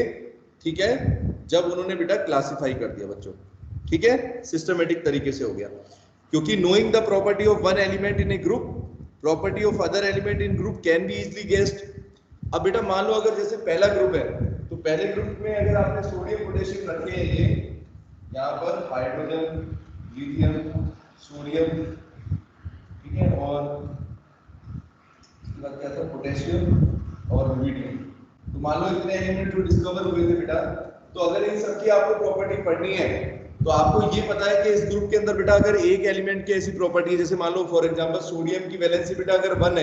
ठीक है। जब उन्होंने बेटा क्लासिफाई कर दिया बच्चों, ठीक है, सिस्टमेटिक तरीके से हो गया। क्योंकि knowing the property of one element in A group, property of other element in group can be easily guessed. अब बेटा मान लो अगर जैसे पहला ग्रुप है, तो पहले ग्रुप में अगर आपने सोडियम पोटेशियम रखे हैं, ये यहाँ पर हाइड्रोजन, लिथियम, सोडियम, ठीक है, और इसके बाद क्या था? पोटेशियम और रुबिडियम। तो मान लो इतने एलिमेंट जो डिस्कवर हुए थे बेटा, तो अगर इन सबकी आपको प्रॉपर्टी पढ़नी है, तो आपको ये पता है कि इस ग्रुप के अंदर बेटा अगर एक एलिमेंट की ऐसी प्रॉपर्टी है, जैसे मान लो फॉर एग्जांपल सोडियम की वैलेंसी बेटा अगर 1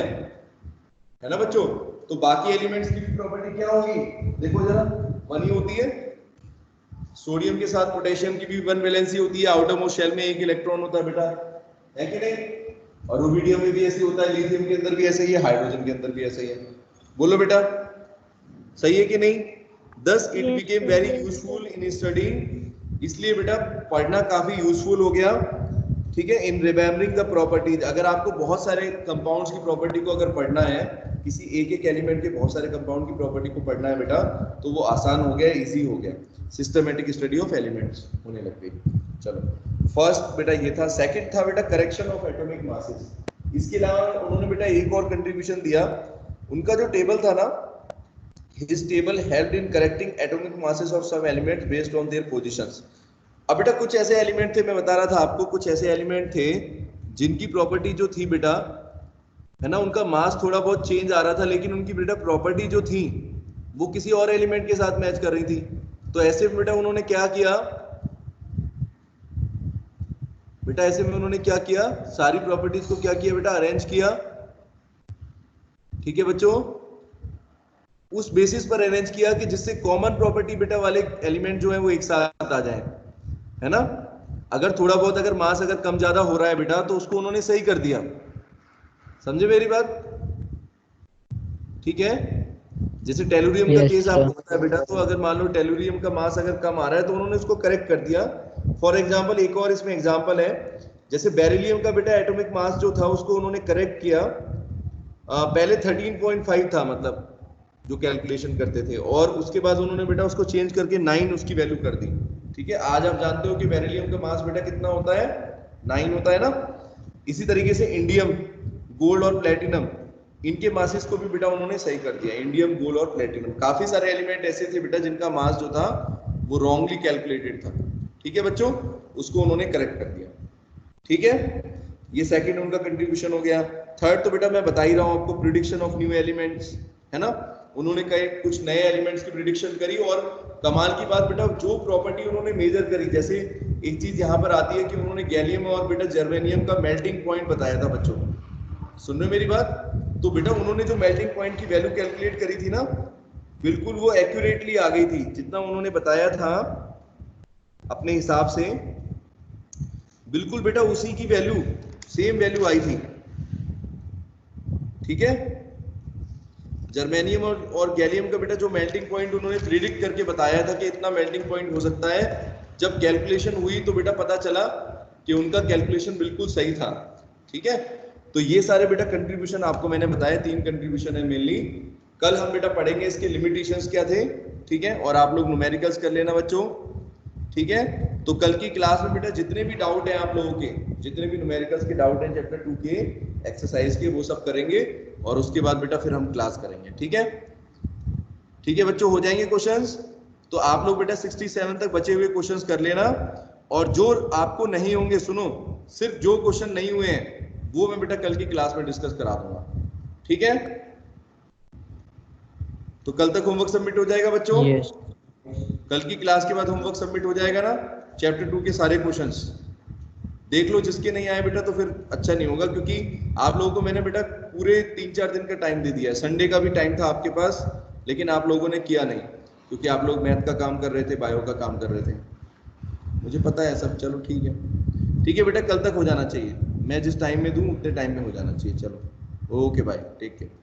है ना बच्चों, तो बाकी एलिमेंट्स की भी प्रॉपर्टी क्या होगी? देखो जरा 1 ही होती है। सोडियम के साथ पोटेशियम की भी 1 वैलेंसी होती है, आउटर मोस्ट शेल में 1 इलेक्ट्रॉन होता है बेटा, है कि नहीं? और रुबिडियम में भी ऐसे होता है, लिथियम के अंदर भी ऐसे ही है, हाइड्रोजन के अंदर भी ऐसे ही है। बोलो बेटा सही है कि नहीं? Thus it became very useful in studying, इसलिए बेटा पढ़ना काफी यूजफुल हो गया, ठीक है, इन रिमेम्बरिंग द प्रॉपर्टीज। अगर आपको बहुत सारे कंपाउंड्स की प्रॉपर्टी को अगर पढ़ना है, किसी एक एलिमेंट के बहुत सारे कंपाउंड की प्रॉपर्टी को पढ़ना है बेटा, तो वो आसान हो गया, इजी हो गया, सिस्टमेटिक स्टडी ऑफ एलिमेंट्स होने लग गई। चलो फर्स्ट बेटा ये था। सेकंड था बेटा करेक्शन ऑफ एटॉमिक मासेस। इसके अलावा उन्होंने बेटा एक और कंट्रीब्यूशन दिया। उनका जो टेबल था ना, his table helped in correcting atomic masses of some elements based on their positions। अब बेटा कुछ ऐसे एलिमेंट थे, मैं बता रहा था आपको, कुछ ऐसे एलिमेंट थे जिनकी प्रॉपर्टी जो थी बेटा, है ना, उनका मास थोड़ा बहुत चेंज आ रहा था, लेकिन उनकी बेटा प्रॉपर्टी जो थी वो किसी और एलिमेंट के साथ मैच कर रही थी। तो ऐसे बेटा उन्होंने क्या किया? बेटा ऐसे में उन्होंने क्या किया, सारी प्रॉपर्टीज को क्या किया बेटा, अरेंज किया। ठीक है बच्चों, उस बेसिस पर अरेंज किया कि जिससे कॉमन प्रॉपर्टी बेटा वाले एलिमेंट जो है वो एक साथ आ जाए, है ना। अगर थोड़ा बहुत अगर मास अगर कम ज्यादा हो रहा है बेटा तो उसको उन्होंने सही कर दिया, समझे मेरी बात। ठीक है, जैसे टेलुरियम का यस केस सर। आपको पता है बेटा, तो अगर मान लो टेलुरियम का मास अगर कम आ रहा है तो उन्होंने उसको करेक्ट कर दिया। फॉर एग्जांपल एक और इसमें एग्जांपल है, जैसे बेरिलियम का बेटा एटॉमिक मास जो था उसको उन्होंने करेक्ट किया। पहले 13.5 था मतलब जो कैलकुलेशन करते थे, और उसके बाद उन्होंने बेटा उसको चेंज करके 9 उसकी वैल्यू कर दी। ठीक है, आज आप जानते हो कि बेरिलियम का मास बेटा कितना होता है, 9 होता है ना। इसी तरीके से इंडियम, गोल्ड और प्लेटिनम, इनके मासेस को भी बेटा उन्होंने सही कर दिया। इंडियम, गोल्ड और प्लेटिनम, काफी सारे एलिमेंट ऐसे थे बेटा जिनका मास जो था वो रॉन्गली कैलकुलेटेड था। ठीक है बच्चों, उसको उन्होंने करेक्ट कर दिया। ठीक है, ये सेकंड उनका कंट्रीब्यूशन हो गया। थर्ड तो बेटा मैं बता ही रहा हूं आपको, प्रिडिक्शन ऑफ न्यू एलिमेंट्स, है ना। उन्होंने कई कुछ नए एलिमेंट्स की प्रिडिक्शन करी, और कमाल की बात बेटा जो प्रॉपर्टी उन्होंने मेजर करी, जैसे एक चीज यहां पर आती है कि उन्होंने गैलियम और बेटा जर्मेनियम का मेल्टिंग पॉइंट बताया था बच्चों, सुन रहे मेरी बात। तो बेटा उन्होंने जो मेल्टिंग पॉइंट की वैल्यू कैलकुलेट करी थी ना, बिल्कुल वो एक्यूरेटली आ गई थी, जितना उन्होंने बताया था अपने हिसाब से, बिल्कुल बेटा उसी की वैल्यू, सेम वैल्यू आई थी। ठीक है, जर्मेनियम और गैलियम का बेटा जो मेल्टिंग पॉइंट उन्होंने प्रिडिक्ट करके बताया था कि इतना मेल्टिंग पॉइंट हो सकता है, जब कैलकुलेशन हुई तो बेटा पता चला कि उनका कैलकुलेशन बिल्कुल सही था। ठीक है, तो ये सारे बेटा कंट्रीब्यूशन आपको मैंने बताया, 3 कंट्रीब्यूशन है मेनली। कल हम बेटा पढ़ेंगे इसके लिमिटेशंस क्या थे। ठीक है, और आप लोग न्यूमेरिकल्स कर लेना बच्चों। ठीक है, तो कल की क्लास में बेटा जितने भी डाउट हैं आप लोगों के, जितने भी न्यूमेरिकल्स के डाउट हैं चैप्टर 2 के एक्सरसाइज के, वो सब करेंगे, और उसके बाद बेटा फिर हम क्लास करेंगे। ठीक है, ठीक है बच्चों, हो जाएंगे क्वेश्चंस। तो आप लोग बेटा 67 तक बचे हुए क्वेश्चंस कर लेना, और जो आपको नहीं होंगे, सुनो, सिर्फ जो क्वेश्चन नहीं हुए हैं वो मैं बेटा कल की क्लास में डिस्कस करा दूंगा। ठीक है, तो कल तक होमवर्क सबमिट हो जाएगा बच्चों। यस। कल की क्लास के बाद होमवर्क सबमिट हो जाएगा ना, चैप्टर 2 के सारे क्वेश्चंस देख लो। जिसके नहीं आए बेटा तो फिर अच्छा नहीं होगा, क्योंकि आप लोगों को मैंने बेटा पूरे 3-4 दिन का टाइम दे दिया है। संडे का भी टाइम था आपके पास, लेकिन आप लोगों ने किया नहीं, क्योंकि आप लोग मैथ का काम कर रहे थे, बायो का काम कर रहे थे, मुझे पता है सब। चलो ठीक है, ठीक है बेटा, कल तक हो जाना चाहिए, मैं जिस टाइम में दूं उतने टाइम में हो जाना चाहिए। चलो ओके बाय, टेक केयर।